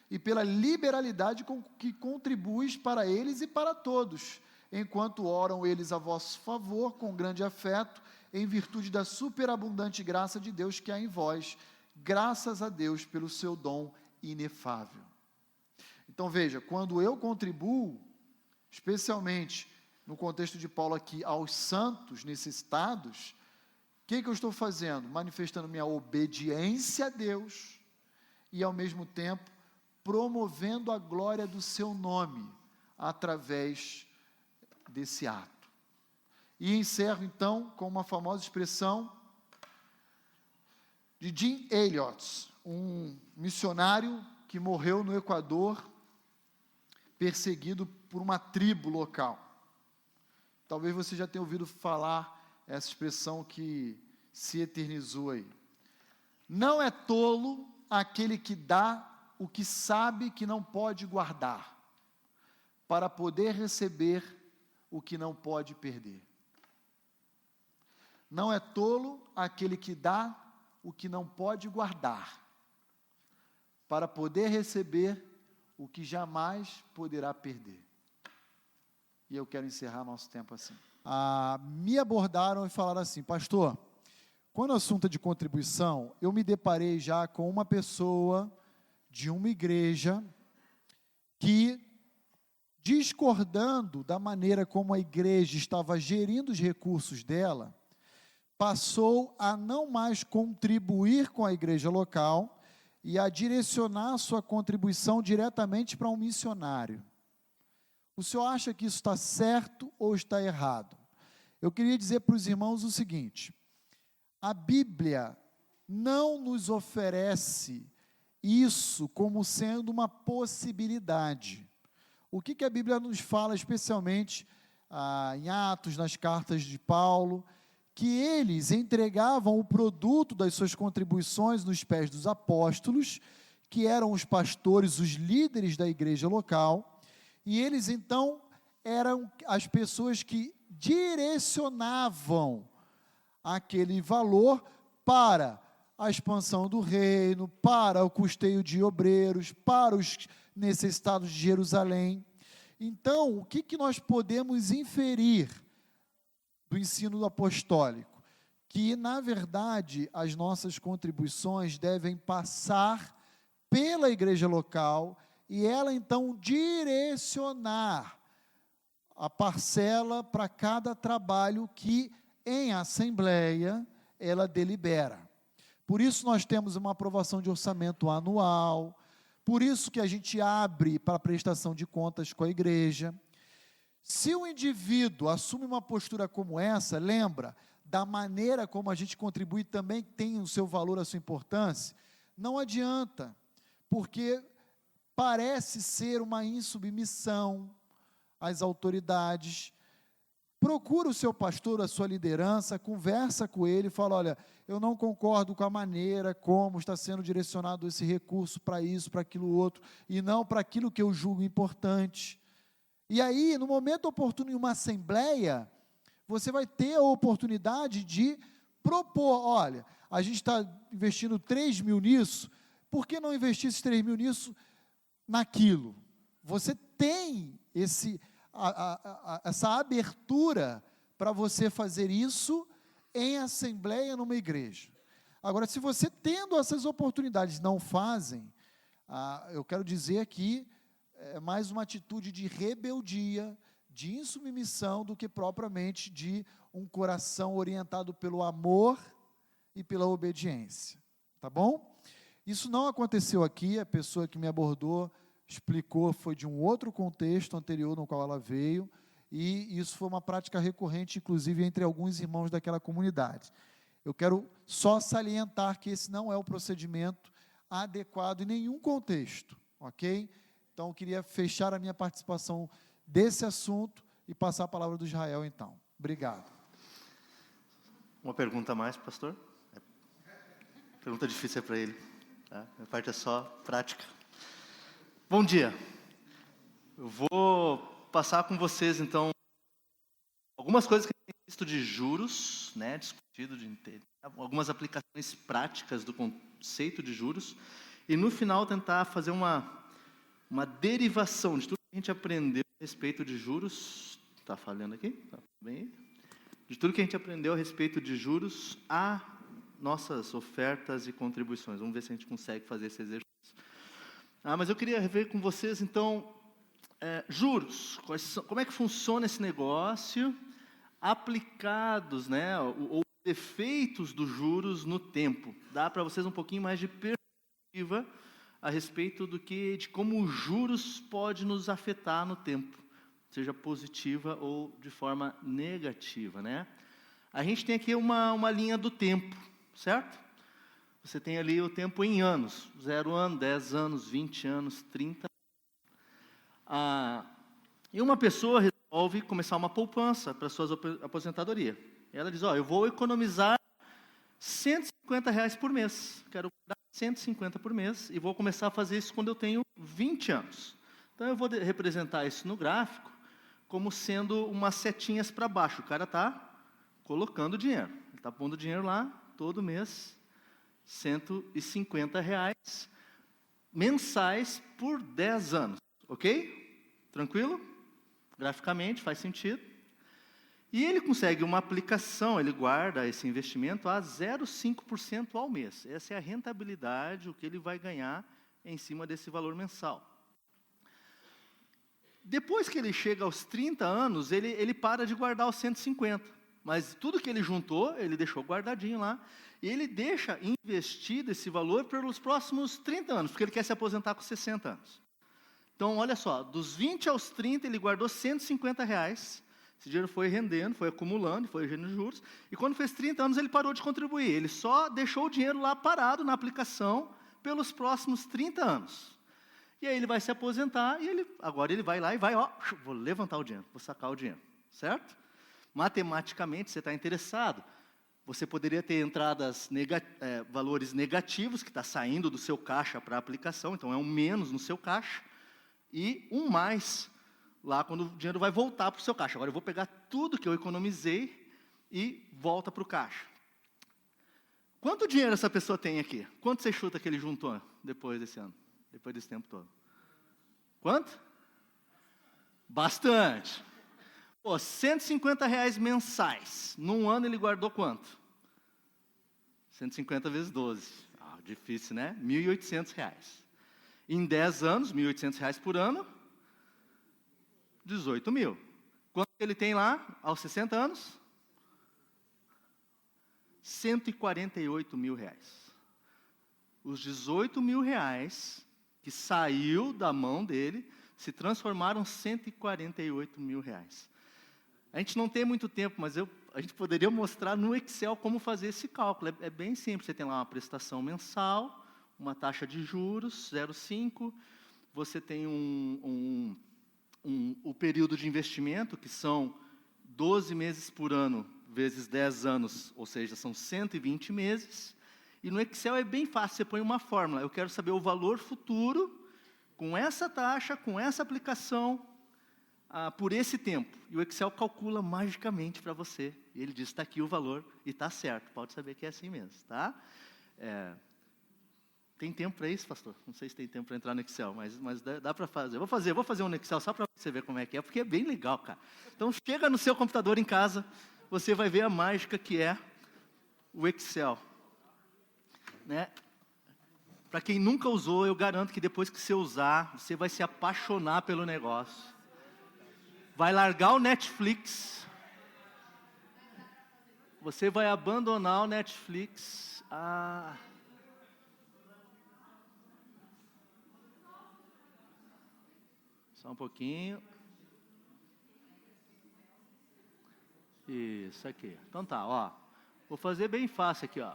[SPEAKER 1] e pela liberalidade com que contribuis para eles e para todos, enquanto oram eles a vosso favor, com grande afeto, em virtude da superabundante graça de Deus que há em vós, graças a Deus pelo seu dom inefável. Então veja, quando eu contribuo, especialmente no contexto de Paulo aqui, aos santos necessitados, o que eu estou fazendo? Manifestando minha obediência a Deus e, ao mesmo tempo, promovendo a glória do seu nome através desse ato. E encerro então com uma famosa expressão de Jim Elliot, um missionário que morreu no Equador, perseguido por uma tribo local. Talvez você já tenha ouvido falar essa expressão que se eternizou aí. Não é tolo aquele que dá o que sabe que não pode guardar, para poder receber o que não pode perder. Não é tolo aquele que dá o que não pode guardar, para poder receber o que jamais poderá perder. E eu quero encerrar nosso tempo assim. Me abordaram e falaram assim: pastor, quando o assunto é de contribuição, eu me deparei já com uma pessoa de uma igreja que, discordando da maneira como a igreja estava gerindo os recursos dela, passou a não mais contribuir com a igreja local e a direcionar a sua contribuição diretamente para um missionário. O senhor acha que isso está certo ou está errado? Eu queria dizer para os irmãos o seguinte: a Bíblia não nos oferece isso como sendo uma possibilidade. O que a Bíblia nos fala, especialmente em Atos, nas cartas de Paulo, que eles entregavam o produto das suas contribuições nos pés dos apóstolos, que eram os pastores, os líderes da igreja local, e eles então eram as pessoas que direcionavam aquele valor para a expansão do reino, para o custeio de obreiros, para os necessitados de Jerusalém. Então, o que nós podemos inferir do ensino apostólico? Que, na verdade, as nossas contribuições devem passar pela igreja local e ela, então, direcionar a parcela para cada trabalho que, em assembleia, ela delibera. Por isso nós temos uma aprovação de orçamento anual, por isso que a gente abre para a prestação de contas com a igreja. Se o indivíduo assume uma postura como essa, lembra, da maneira como a gente contribui também tem o seu valor, a sua importância, não adianta, porque parece ser uma insubmissão às autoridades. Procura o seu pastor, a sua liderança, conversa com ele e fala, olha, eu não concordo com a maneira como está sendo direcionado esse recurso para isso, para aquilo outro, e não para aquilo que eu julgo importante. E aí, no momento oportuno, em uma assembleia, você vai ter a oportunidade de propor, olha, a gente está investindo 3 mil nisso, por que não investir esses 3 mil nisso, naquilo? Você tem essa abertura para você fazer isso em assembleia numa igreja. Agora, se você tendo essas oportunidades não fazem, eu quero dizer que é mais uma atitude de rebeldia, de insubmissão, do que propriamente de um coração orientado pelo amor e pela obediência. Tá bom? Isso não aconteceu aqui, a pessoa que me abordou explicou, foi de um outro contexto anterior no qual ela veio, e isso foi uma prática recorrente, inclusive, entre alguns irmãos daquela comunidade. Eu quero só salientar que esse não é o procedimento adequado em nenhum contexto, ok? Então, eu queria fechar a minha participação desse assunto e passar a palavra do Israel, então. Obrigado.
[SPEAKER 11] Uma pergunta a mais, pastor? Pergunta difícil para ele. Tá? Minha parte é só prática. Bom dia. Eu vou passar com vocês, então, algumas coisas que a gente tem visto de juros, né, discutido, algumas aplicações práticas do conceito de juros, e no final tentar fazer uma derivação de tudo que a gente aprendeu a respeito de juros. Está falhando aqui? Tá bem? De tudo que a gente aprendeu a respeito de juros a nossas ofertas e contribuições. Vamos ver se a gente consegue fazer esse exercício. Mas eu queria ver com vocês, então, juros. Como é que funciona esse negócio aplicados, né, ou efeitos dos juros no tempo. Dá para vocês um pouquinho mais de perspectiva a respeito de como os juros pode nos afetar no tempo, seja positiva ou de forma negativa, né? A gente tem aqui uma linha do tempo, certo? Você tem ali o tempo em anos, 0 ano, 10 anos, 20 anos, 30. E uma pessoa resolve começar uma poupança para a sua aposentadoria. Ela diz, eu vou economizar R$150 por mês, quero dar 150 por mês, e vou começar a fazer isso quando eu tenho 20 anos. Então, eu vou representar isso no gráfico como sendo umas setinhas para baixo. O cara está colocando dinheiro. Ele está pondo dinheiro lá, todo mês, R$150 mensais por 10 anos. Ok? Tranquilo? Graficamente, faz sentido. E ele consegue uma aplicação, ele guarda esse investimento a 0,5% ao mês. Essa é a rentabilidade, o que ele vai ganhar em cima desse valor mensal. Depois que ele chega aos 30 anos, ele para de guardar os 150. Mas tudo que ele juntou, ele deixou guardadinho lá. E ele deixa investido esse valor pelos próximos 30 anos, porque ele quer se aposentar com 60 anos. Então, olha só, dos 20 aos 30, ele guardou R$150. Esse dinheiro foi rendendo, foi acumulando, foi gerando juros. E quando fez 30 anos, ele parou de contribuir. Ele só deixou o dinheiro lá parado na aplicação pelos próximos 30 anos. E aí ele vai se aposentar e agora ele vai lá e vai, vou levantar o dinheiro, vou sacar o dinheiro, certo? Matematicamente, você está interessado. Você poderia ter entradas, valores negativos, que está saindo do seu caixa para a aplicação, então é um menos no seu caixa, e um mais lá quando o dinheiro vai voltar para o seu caixa. Agora eu vou pegar tudo que eu economizei e volta para o caixa. Quanto dinheiro essa pessoa tem aqui? Quanto você chuta que ele juntou depois desse ano? Depois desse tempo todo? Quanto? Bastante. R$150 mensais. Num ano ele guardou quanto? 150 vezes 12. Difícil, né? R$1.800. Em 10 anos, R$1.800 por ano, 18 mil. Quanto ele tem lá, aos 60 anos? R$148 mil. Os R$18 mil que saiu da mão dele se transformaram em R$148 mil. A gente não tem muito tempo, mas a gente poderia mostrar no Excel como fazer esse cálculo. É bem simples, você tem lá uma prestação mensal, uma taxa de juros, 0,5, você tem o período de investimento, que são 12 meses por ano, vezes 10 anos, ou seja, são 120 meses. E no Excel é bem fácil, você põe uma fórmula. Eu quero saber o valor futuro, com essa taxa, com essa aplicação, por esse tempo. E o Excel calcula magicamente para você. E ele diz, está aqui o valor, e está certo. Pode saber que é assim mesmo, tá? Tem tempo para isso, pastor? Não sei se tem tempo para entrar no Excel, mas dá para fazer. Vou fazer um no Excel só para você ver como é que é, porque é bem legal, cara. Então, chega no seu computador em casa, você vai ver a mágica que é o Excel. Né? Para quem nunca usou, eu garanto que depois que você usar, você vai se apaixonar pelo negócio. Vai largar o Netflix. Você vai abandonar o Netflix. Só um pouquinho. Isso aqui. Então tá, ó. Vou fazer bem fácil aqui, ó.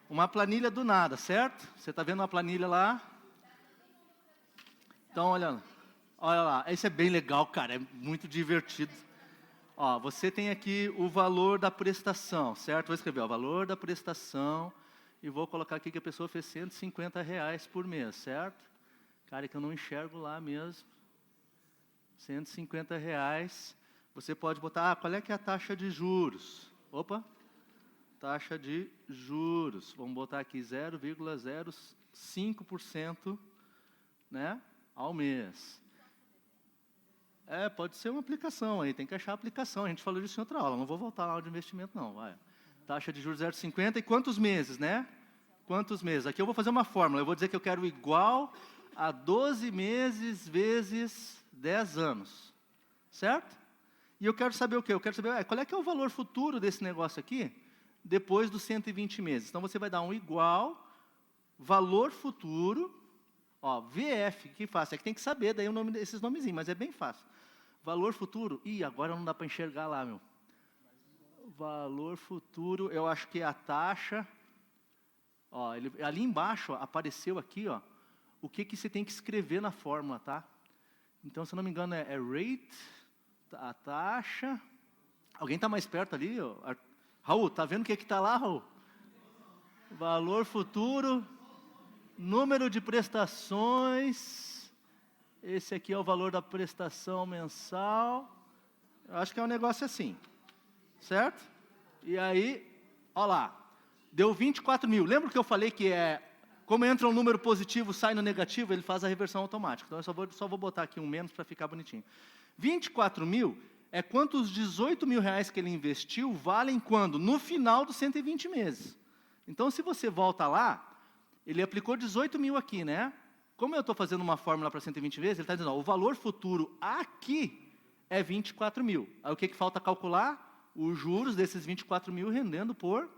[SPEAKER 11] Uma planilha do nada, certo? Você está vendo uma planilha lá? Então, olha lá. Isso é bem legal, cara. É muito divertido. Ó, você tem aqui o valor da prestação, certo? Vou escrever, ó, valor da prestação. E vou colocar aqui que a pessoa fez R$150 por mês, certo? Cara, é que eu não enxergo lá mesmo. R$150. Você pode botar, qual é que é a taxa de juros? Opa! Taxa de juros, vamos botar aqui 0,05%, né, ao mês. Pode ser uma aplicação aí, tem que achar a aplicação. A gente falou disso em outra aula, não vou voltar lá de investimento não. Vai. Taxa de juros 0,50 e quantos meses, né? Quantos meses? Aqui eu vou fazer uma fórmula, eu vou dizer que eu quero igual a 12 meses vezes 10 anos, certo? E eu quero saber o quê? Eu quero saber qual é que é o valor futuro desse negócio aqui, depois dos 120 meses. Então, você vai dar um igual, valor futuro, ó, VF, que fácil, é que tem que saber daí o nome desses nomezinhos, mas é bem fácil. Valor futuro, agora não dá para enxergar lá, meu. Valor futuro, eu acho que é a taxa, ó, ali embaixo, ó, apareceu aqui, ó, o que você tem que escrever na fórmula, tá? Então, se eu não me engano, é rate, a taxa, alguém está mais perto ali, ó? Raul, tá vendo o que está lá, Raul? Valor futuro, número de prestações, esse aqui é o valor da prestação mensal, eu acho que é um negócio assim, certo? E aí, ó lá, deu 24 mil, lembra que eu falei que como entra um número positivo, sai no negativo, ele faz a reversão automática, então eu só vou botar aqui um menos para ficar bonitinho. 24 mil é quanto os R$18 mil que ele investiu valem quando? No final dos 120 meses. Então, se você volta lá, ele aplicou 18 mil aqui, né? Como eu estou fazendo uma fórmula para 120 vezes, ele está dizendo, ó, o valor futuro aqui é 24 mil. Aí o que falta calcular? Os juros desses 24 mil rendendo por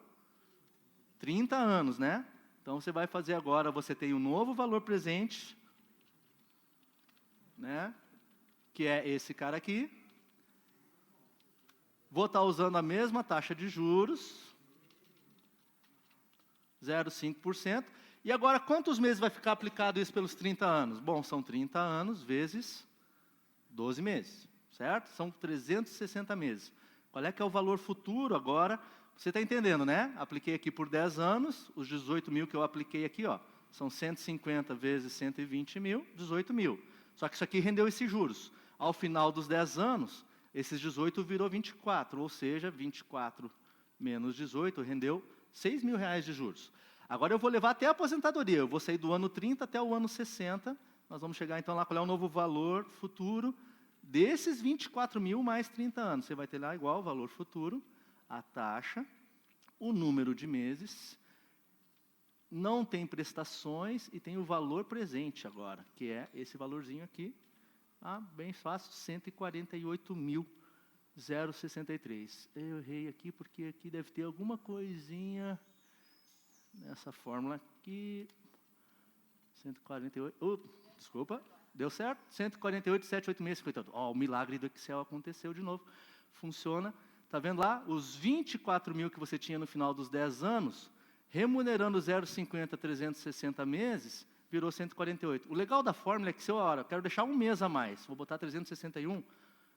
[SPEAKER 11] 30 anos, né? Então, você vai fazer agora, você tem um novo valor presente, né? Que é esse cara aqui. Vou estar usando a mesma taxa de juros, 0,5%. E agora, quantos meses vai ficar aplicado isso pelos 30 anos? Bom, são 30 anos vezes 12 meses, certo? São 360 meses. Qual é que é o valor futuro agora? Você está entendendo, né? Apliquei aqui por 10 anos, os 18 mil que eu apliquei aqui, ó, são 150 vezes 120 mil, 18 mil. Só que isso aqui rendeu esses juros. Ao final dos 10 anos, esses 18 virou 24, ou seja, 24 menos 18 rendeu R$6 mil de juros. Agora eu vou levar até a aposentadoria, eu vou sair do ano 30 até o ano 60, nós vamos chegar então lá, qual é o novo valor futuro desses 24 mil mais 30 anos. Você vai ter lá igual o valor futuro, a taxa, o número de meses, não tem prestações e tem o valor presente agora, que é esse valorzinho aqui, bem fácil, R$148 mil 0,63. Eu errei aqui porque aqui deve ter alguma coisinha nessa fórmula aqui. 148, desculpa, deu certo? 148,786,58. Ó, o milagre do Excel aconteceu de novo. Funciona. Está vendo lá? Os 24 mil que você tinha no final dos 10 anos, remunerando 0,50, 360 meses, virou 148. O legal da fórmula é que se eu quero deixar um mês a mais, vou botar 361,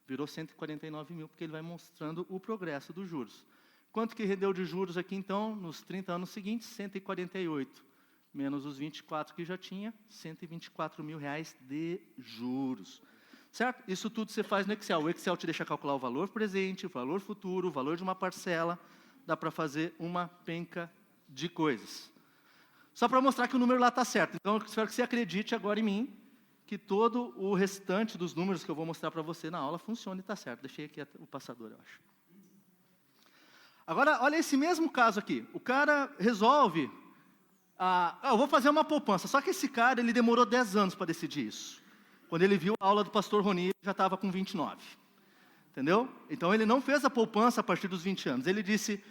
[SPEAKER 11] virou 149 mil, porque ele vai mostrando o progresso dos juros. Quanto que rendeu de juros aqui, então, nos 30 anos seguintes? 148, menos os 24 que já tinha, 124 mil reais de juros. Certo? Isso tudo você faz no Excel. O Excel te deixa calcular o valor presente, o valor futuro, o valor de uma parcela. Dá para fazer uma penca de coisas. Só para mostrar que o número lá está certo. Então, eu espero que você acredite agora em mim, que todo o restante dos números que eu vou mostrar para você na aula funciona e está certo. Deixei aqui o passador, eu acho. Agora, olha esse mesmo caso aqui. O cara resolve... eu vou fazer uma poupança. Só que esse cara, ele demorou 10 anos para decidir isso. Quando ele viu a aula do pastor Roni, ele já estava com 29. Entendeu? Então, ele não fez a poupança a partir dos 20 anos. Ele disse,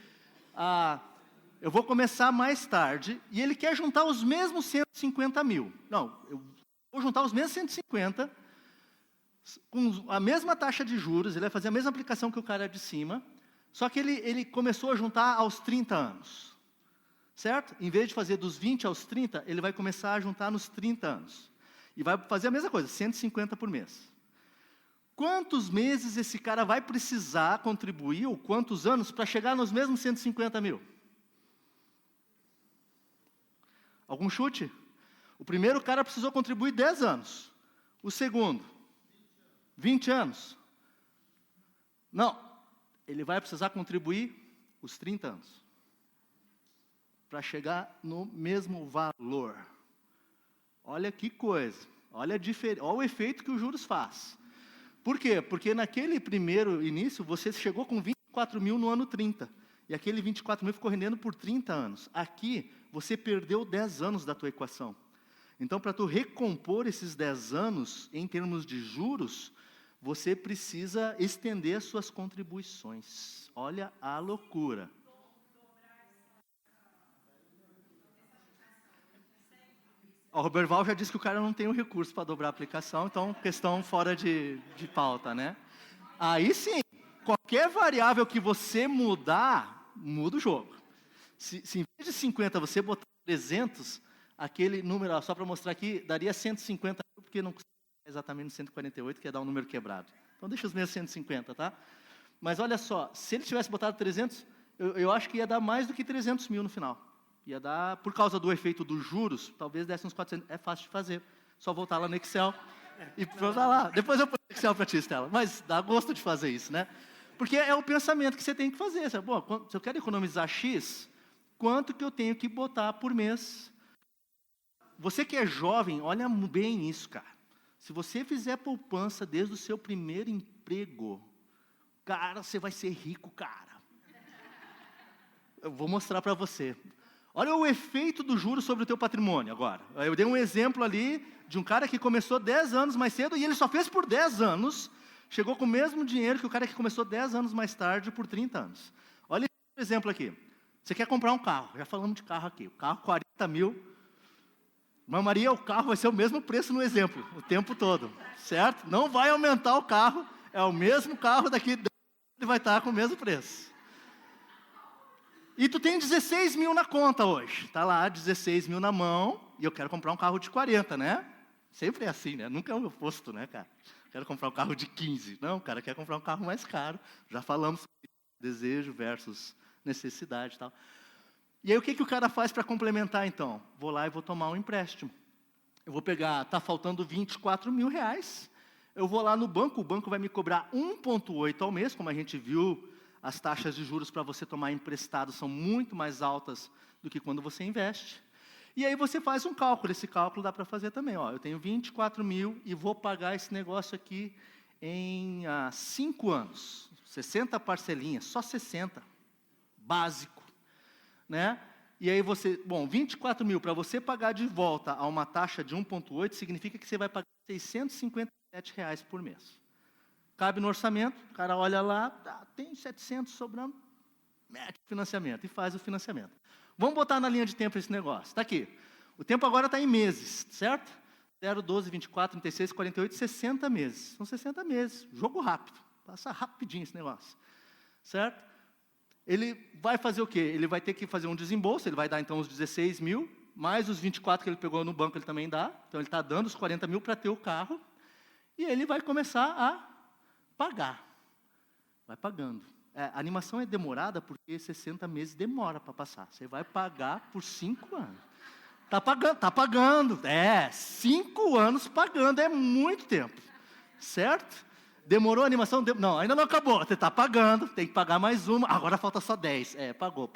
[SPEAKER 11] eu vou começar mais tarde, e ele quer juntar os mesmos 150 mil. Não, eu vou juntar os mesmos 150, com a mesma taxa de juros, ele vai fazer a mesma aplicação que o cara de cima, só que ele começou a juntar aos 30 anos. Certo? Em vez de fazer dos 20 aos 30, ele vai começar a juntar nos 30 anos. E vai fazer a mesma coisa, 150 por mês. Quantos meses esse cara vai precisar contribuir, ou quantos anos, para chegar nos mesmos 150 mil? Algum chute? O primeiro cara precisou contribuir 10 anos. O segundo, 20 anos. Não, ele vai precisar contribuir os 30 anos. Para chegar no mesmo valor. Olha que coisa, olha o efeito que os juros faz. Por quê? Porque naquele primeiro início, você chegou com 24 mil no ano 30, e aquele 24 mil ficou rendendo por 30 anos. Aqui, você perdeu 10 anos da tua equação. Então, para tu recompor esses 10 anos, em termos de juros, você precisa estender as suas contribuições. Olha a loucura. O Roberval já disse que o cara não tem o recurso para dobrar a aplicação, então questão fora de pauta, né? Aí sim, qualquer variável que você mudar, muda o jogo. Se em vez de 50 você botar 300, aquele número, só para mostrar aqui, daria 150, porque não custa exatamente 148, que ia dar um número quebrado. Então deixa os mesmos 150, tá? Mas olha só, se ele tivesse botado 300, eu acho que ia dar mais do que 300 mil no final. Ia dar, por causa do efeito dos juros, talvez desse uns 400. É fácil de fazer. Só voltar lá no Excel e voltar lá. Depois eu ponho o Excel para ti, Estela. Mas dá gosto de fazer isso, né? Porque é o pensamento que você tem que fazer. Sabe? Bom, se eu quero economizar X, quanto que eu tenho que botar por mês? Você que é jovem, olha bem isso, cara. Se você fizer poupança desde o seu primeiro emprego, cara, você vai ser rico, cara. Eu vou mostrar para você. Olha o efeito do juros sobre o teu patrimônio agora. Eu dei um exemplo ali de um cara que começou 10 anos mais cedo e ele só fez por 10 anos, chegou com o mesmo dinheiro que o cara que começou 10 anos mais tarde por 30 anos. Olha esse exemplo aqui. Você quer comprar um carro, já falamos de carro aqui, o carro 40 mil. Irmã Maria, o carro vai ser o mesmo preço no exemplo, o tempo todo, certo? Não vai aumentar o carro, é o mesmo carro daqui, ele vai estar com o mesmo preço. E tu tem 16 mil na conta hoje. Está lá, 16 mil na mão, e eu quero comprar um carro de 40, né? Sempre é assim, né? Nunca é o oposto, né, cara? Quero comprar um carro de 15. Não, o cara quer comprar um carro mais caro. Já falamos sobre desejo versus necessidade e tal. E aí, o que o cara faz para complementar, então? Vou lá e vou tomar um empréstimo. Eu vou pegar, está faltando 24 mil reais. Eu vou lá no banco, o banco vai me cobrar 1,8 ao mês, como a gente viu. As taxas de juros para você tomar emprestado são muito mais altas do que quando você investe. E aí você faz um cálculo, esse cálculo dá para fazer também. Ó, eu tenho 24 mil e vou pagar esse negócio aqui em 5 anos. 60 parcelinhas, só 60, básico. Né? E aí você, 24 mil para você pagar de volta a uma taxa de 1,8 significa que você vai pagar R$ 657 por mês. cabe no orçamento, o cara olha lá, tem 700 sobrando, mete o financiamento e faz o financiamento. Vamos botar na linha de tempo esse negócio. Está aqui. O tempo agora está em meses, certo? 0, 12, 24, 36, 48, 60 meses. São 60 meses. Jogo rápido. Passa rapidinho esse negócio. Certo? Ele vai fazer o quê? Ele vai ter que fazer um desembolso, ele vai dar então os 16 mil, mais os 24 que ele pegou no banco, ele também dá. Então ele está dando os 40 mil para ter o carro. E ele vai começar a pagar. Vai pagando. A animação é demorada porque 60 meses demora para passar. Você vai pagar por 5 anos. Está pagando. 5 anos pagando, é muito tempo. Certo? Demorou a animação? Não, ainda não acabou. Você está pagando, tem que pagar mais uma. Agora falta só 10. Pagou.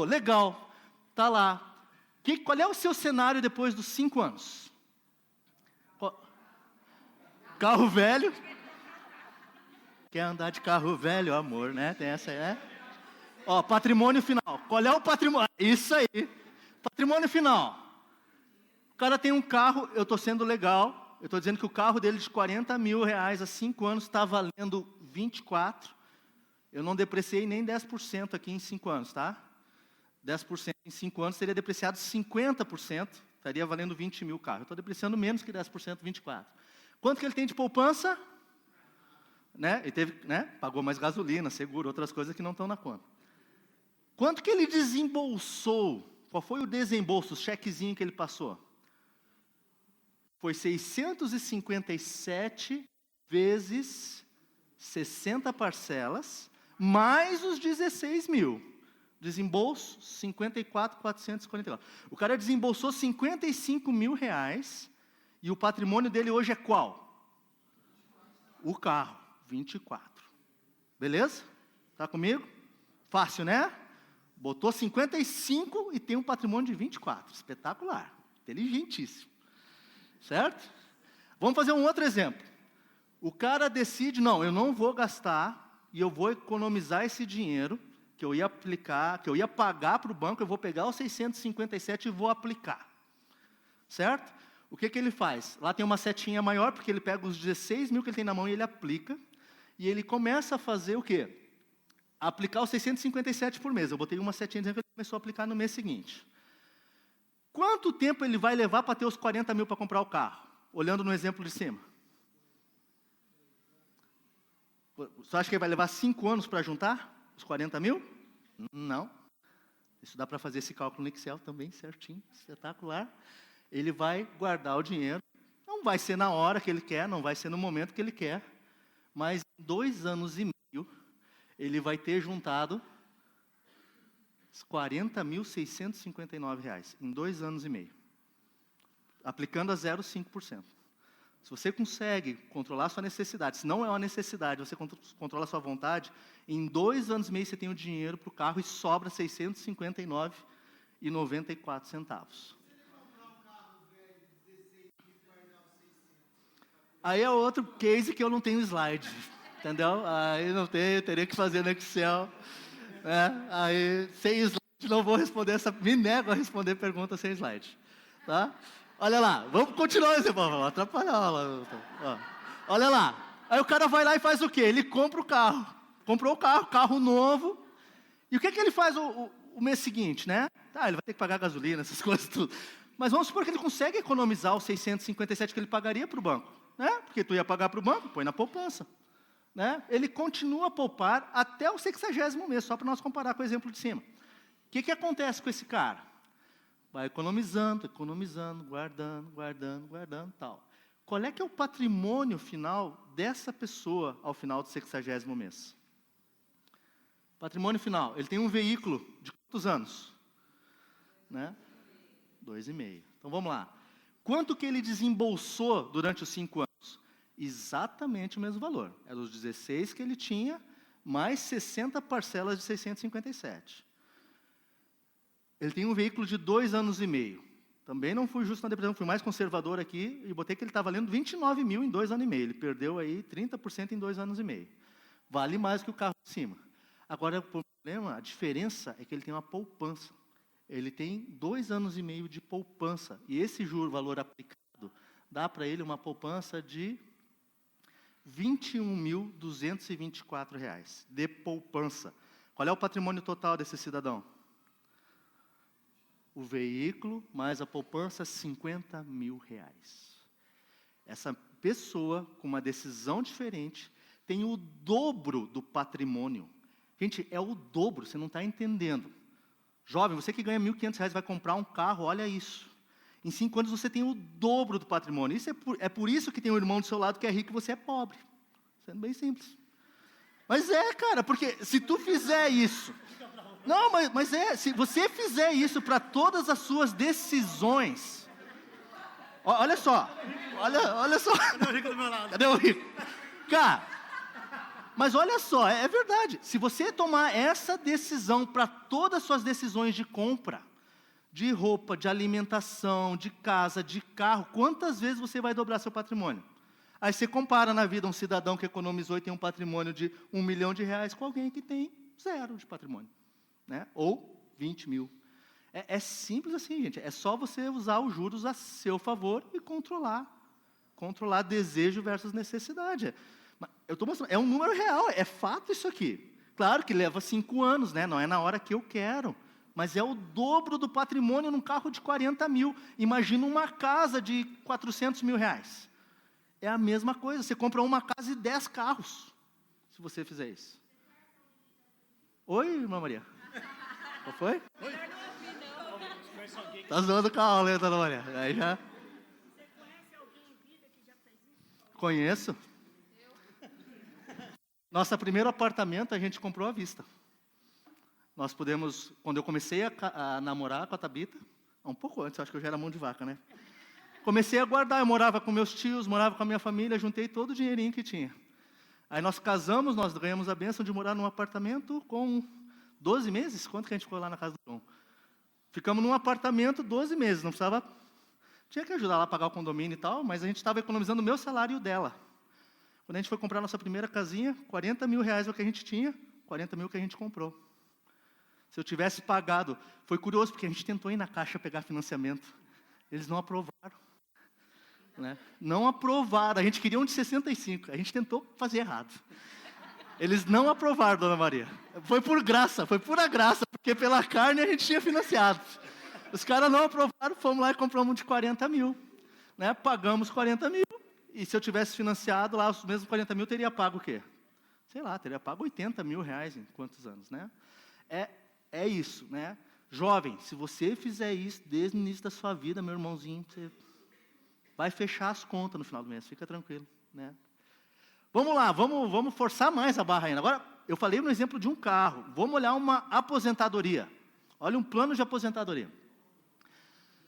[SPEAKER 11] Legal. Está lá. Qual é o seu cenário depois dos 5 anos? Carro velho. Quer andar de carro velho, amor, né? Tem essa aí, né? Ó, patrimônio final. Qual é o patrimônio? Isso aí. Patrimônio final. O cara tem um carro, eu estou sendo legal, eu estou dizendo que o carro dele de 40 mil reais há 5 anos está valendo 24. Eu não depreciei nem 10% aqui em 5 anos, tá? 10% em 5 anos seria depreciado 50%, estaria valendo 20 mil o carro. Eu estou depreciando menos que 10%, 24. Quanto que ele tem de poupança? Né? Ele teve, né? Pagou mais gasolina, seguro, outras coisas que não estão na conta. Quanto que ele desembolsou? Qual foi o desembolso, o chequezinho que ele passou? Foi 657 vezes 60 parcelas, mais os 16 mil. Desembolso, 54.444. O cara desembolsou 55 mil reais e o patrimônio dele hoje é qual? O carro, 24. Beleza? Tá comigo? Fácil, né? Botou 55 e tem um patrimônio de 24. Espetacular. Inteligentíssimo. Certo? Vamos fazer um outro exemplo. O cara decide, não, eu não vou gastar e eu vou economizar esse dinheiro que eu ia aplicar, que eu ia pagar para o banco, eu vou pegar os 657 e vou aplicar. Certo? O que ele faz? Lá tem uma setinha maior, porque ele pega os 16 mil que ele tem na mão e ele aplica. E ele começa a fazer o quê? Aplicar os 657 por mês. Eu botei uma setinha dizendo que ele começou a aplicar no mês seguinte. Quanto tempo ele vai levar para ter os 40 mil para comprar o carro? Olhando no exemplo de cima. Você acha que ele vai levar 5 anos para juntar os 40 mil? Não. Isso dá para fazer esse cálculo no Excel também, certinho, espetacular. Ele vai guardar o dinheiro. Não vai ser na hora que ele quer, não vai ser no momento que ele quer. Mas em 2 anos e meio, ele vai ter juntado R$ 40.659 em 2 anos e meio, aplicando a 0,5%. Se você consegue controlar a sua necessidade, se não é uma necessidade, você controla a sua vontade, em 2 anos e meio você tem o dinheiro para o carro e sobra R$ 659,94. Aí é outro case que eu não tenho slide, entendeu? Aí não tenho, teria que fazer no Excel. Né? Aí, sem slide, não vou responder essa, me nego a responder pergunta sem slide. Tá? Olha lá, vamos continuar esse vamos atrapalhar a aula. Olha lá, aí o cara vai lá e faz o quê? Ele compra o carro, comprou o carro novo, e o que ele faz o mês seguinte, né? Ele vai ter que pagar gasolina, essas coisas tudo. Mas vamos supor que ele consegue economizar os 657 que ele pagaria para o banco, né? Porque tu ia pagar para o banco, põe na poupança. Né? Ele continua a poupar até o 60º mês, só para nós comparar com o exemplo de cima. O que acontece com esse cara? Vai economizando, guardando, tal. Qual é que é o patrimônio final dessa pessoa ao final do 60º mês? Patrimônio final, ele tem um veículo de quantos anos? Né? 2,5. Então vamos lá. Quanto que ele desembolsou durante os 5 anos? Exatamente o mesmo valor. Eram os 16 que ele tinha, mais 60 parcelas de 657. Ele tem um veículo de 2 anos e meio. Também não fui justo na depressão, fui mais conservador aqui e botei que ele está valendo 29 mil em 2 anos e meio. Ele perdeu aí 30% em 2 anos e meio. Vale mais que o carro de cima. Agora, o problema, a diferença é que ele tem uma poupança. Ele tem 2 anos e meio de poupança. E esse valor aplicado dá para ele uma poupança de R$21.224 de poupança. Qual é o patrimônio total desse cidadão? O veículo mais a poupança, R$50 mil. Essa pessoa, com uma decisão diferente, tem o dobro do patrimônio. Gente, é o dobro, você não está entendendo. Jovem, você que ganha R$1.500 vai comprar um carro, olha isso. Em 5 anos você tem o dobro do patrimônio. Isso é por isso que tem um irmão do seu lado que é rico e você é pobre. Sendo bem simples. Mas cara, porque se tu fizer isso... Não, mas se você fizer isso para todas as suas decisões... Olha só. Olha só. Cadê o rico do meu lado? Cadê o rico? Cara, mas olha só, é verdade. Se você tomar essa decisão para todas as suas decisões de compra, de roupa, de alimentação, de casa, de carro, quantas vezes você vai dobrar seu patrimônio? Aí você compara na vida um cidadão que economizou e tem um patrimônio de R$1 milhão com alguém que tem 0 de patrimônio, né? Ou 20 mil. É simples assim, gente. É só você usar os juros a seu favor e controlar desejo versus necessidade. Eu estou mostrando, é um número real, é fato isso aqui. Claro que leva 5 anos, né? Não é na hora que eu quero. Mas é o dobro do patrimônio num carro de 40 mil. Imagina uma casa de R$400 mil. É a mesma coisa. Você compra uma casa e 10 carros, se você fizer isso. Oi, irmã Maria. Qual foi? Oi. Tá zoando com a aula, dona Maria. Aí já... Você conhece alguém em vida que já fez isso? Conheço. Nosso primeiro apartamento a gente comprou à vista. Nós pudemos, quando eu comecei a namorar com a Tabita, um pouco antes, acho que eu já era mão de vaca, né? Comecei a guardar, eu morava com meus tios, morava com a minha família, juntei todo o dinheirinho que tinha. Aí nós casamos, nós ganhamos a bênção de morar num apartamento com 12 meses. Quanto que a gente ficou lá na casa do João? Ficamos num apartamento 12 meses, não precisava... Tinha que ajudar lá a pagar o condomínio e tal, mas a gente estava economizando o meu salário e o dela. Quando a gente foi comprar nossa primeira casinha, R$40 mil é o que a gente tinha, 40 mil que a gente comprou. Se eu tivesse pagado, foi curioso, porque a gente tentou ir na Caixa pegar financiamento. Eles não aprovaram. Né? Não aprovaram, a gente queria um de 65, a gente tentou fazer errado. Eles não aprovaram, dona Maria. Foi por graça, foi pura graça, porque pela carne a gente tinha financiado. Os caras não aprovaram, fomos lá e compramos um de 40 mil. Né? Pagamos 40 mil, e se eu tivesse financiado lá, os mesmos 40 mil, teria pago o quê? Sei lá, teria pago R$80 mil em quantos anos, né? É isso, né? Jovem, se você fizer isso desde o início da sua vida, meu irmãozinho, você vai fechar as contas no final do mês, fica tranquilo, né? Vamos lá, vamos forçar mais a barra ainda. Agora, eu falei no exemplo de um carro, vamos olhar uma aposentadoria. Olha um plano de aposentadoria.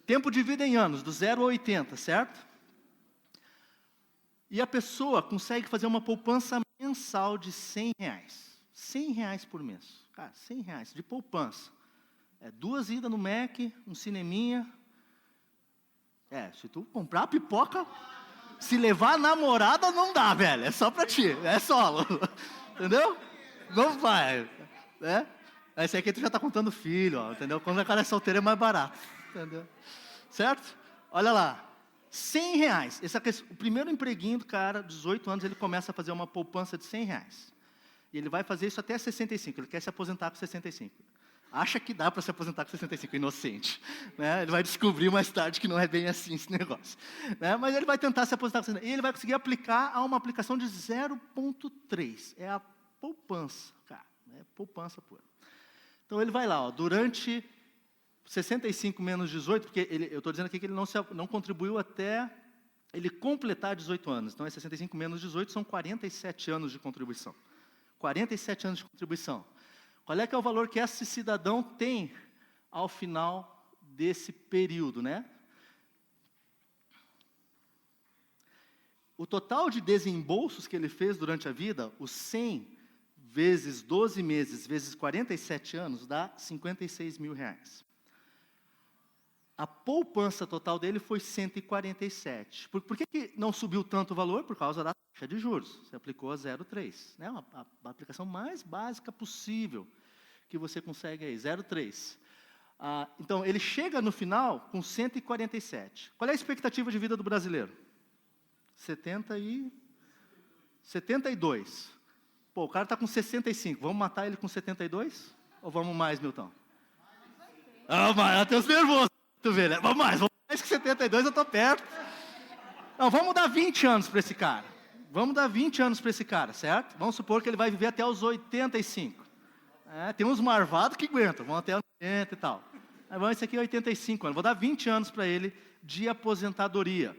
[SPEAKER 11] Tempo de vida em anos, do 0 a 80, certo? E a pessoa consegue fazer uma poupança mensal de R$100. R$100 por mês. Cara, R$100 de poupança. 2 idas no Mac, um cineminha. Se tu comprar pipoca, se levar a namorada, não dá, velho. É só pra ti, é solo. Entendeu? Não vai. Né? Esse aqui tu já tá contando filho, ó, entendeu? Quando a cara é solteiro é mais barato. Entendeu? Certo? Olha lá. R$100. O primeiro empreguinho do cara, 18 anos, ele começa a fazer uma poupança de R$100. E ele vai fazer isso até 65. Ele quer se aposentar com 65. Acha que dá para se aposentar com 65, inocente. Né? Ele vai descobrir mais tarde que não é bem assim esse negócio. Né? Mas ele vai tentar se aposentar com 65. E ele vai conseguir aplicar a uma aplicação de 0,3. É a poupança, cara. É poupança pura. Então ele vai lá, ó, durante 65 menos 18, porque eu estou dizendo aqui que ele não contribuiu até ele completar 18 anos. Então é 65 menos 18, são 47 anos de contribuição. 47 anos de contribuição. Qual é que é o valor que esse cidadão tem ao final desse período, né? O total de desembolsos que ele fez durante a vida, os 100 vezes 12 meses, vezes 47 anos, dá R$56 mil. A poupança total dele foi 147. Por que não subiu tanto o valor? Por causa da taxa de juros. Você aplicou a 0,3. Né? A aplicação mais básica possível que você consegue aí, 0,3. Então, ele chega no final com 147. Qual é a expectativa de vida do brasileiro? 70 e... 72. Pô, o cara está com 65. Vamos matar ele com 72? Ou vamos mais, Milton? Ah, mas eu tenho nervoso. Tu vê, né? Vamos mais que 72, eu estou perto. Não, vamos dar 20 anos para esse cara. Vamos dar 20 anos para esse cara, certo? Vamos supor que ele vai viver até os 85. Tem uns marvados que aguentam, vão até os 80 e tal. Aí vamos, esse aqui é 85 anos. Vou dar 20 anos para ele de aposentadoria.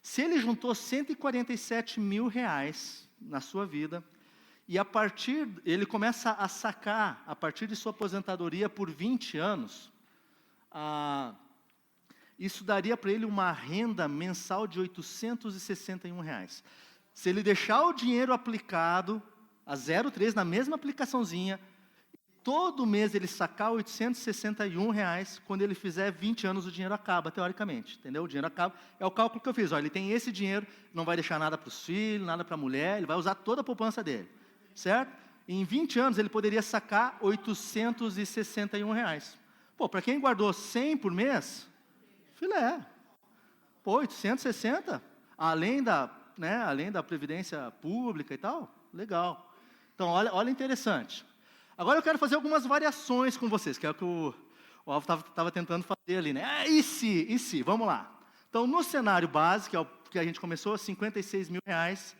[SPEAKER 11] Se ele juntou 147 mil reais na sua vida, e ele começa a sacar, a partir de sua aposentadoria por 20 anos, isso daria para ele uma renda mensal de 861 reais. Se ele deixar o dinheiro aplicado, a 0,3, na mesma aplicaçãozinha, todo mês ele sacar 861 reais, quando ele fizer 20 anos o dinheiro acaba, teoricamente, entendeu? O dinheiro acaba, é o cálculo que eu fiz, ele tem esse dinheiro, não vai deixar nada para os filhos, nada para a mulher, ele vai usar toda a poupança dele, certo? E em 20 anos ele poderia sacar 861 reais. Pô, para quem guardou 100 por mês, filé. Pô, 860, além da previdência pública e tal, legal. Então, olha interessante. Agora eu quero fazer algumas variações com vocês, que é o que o Alvo estava tentando fazer ali, né? E se? Vamos lá. Então, no cenário base, que é o que a gente começou, 56 mil reais,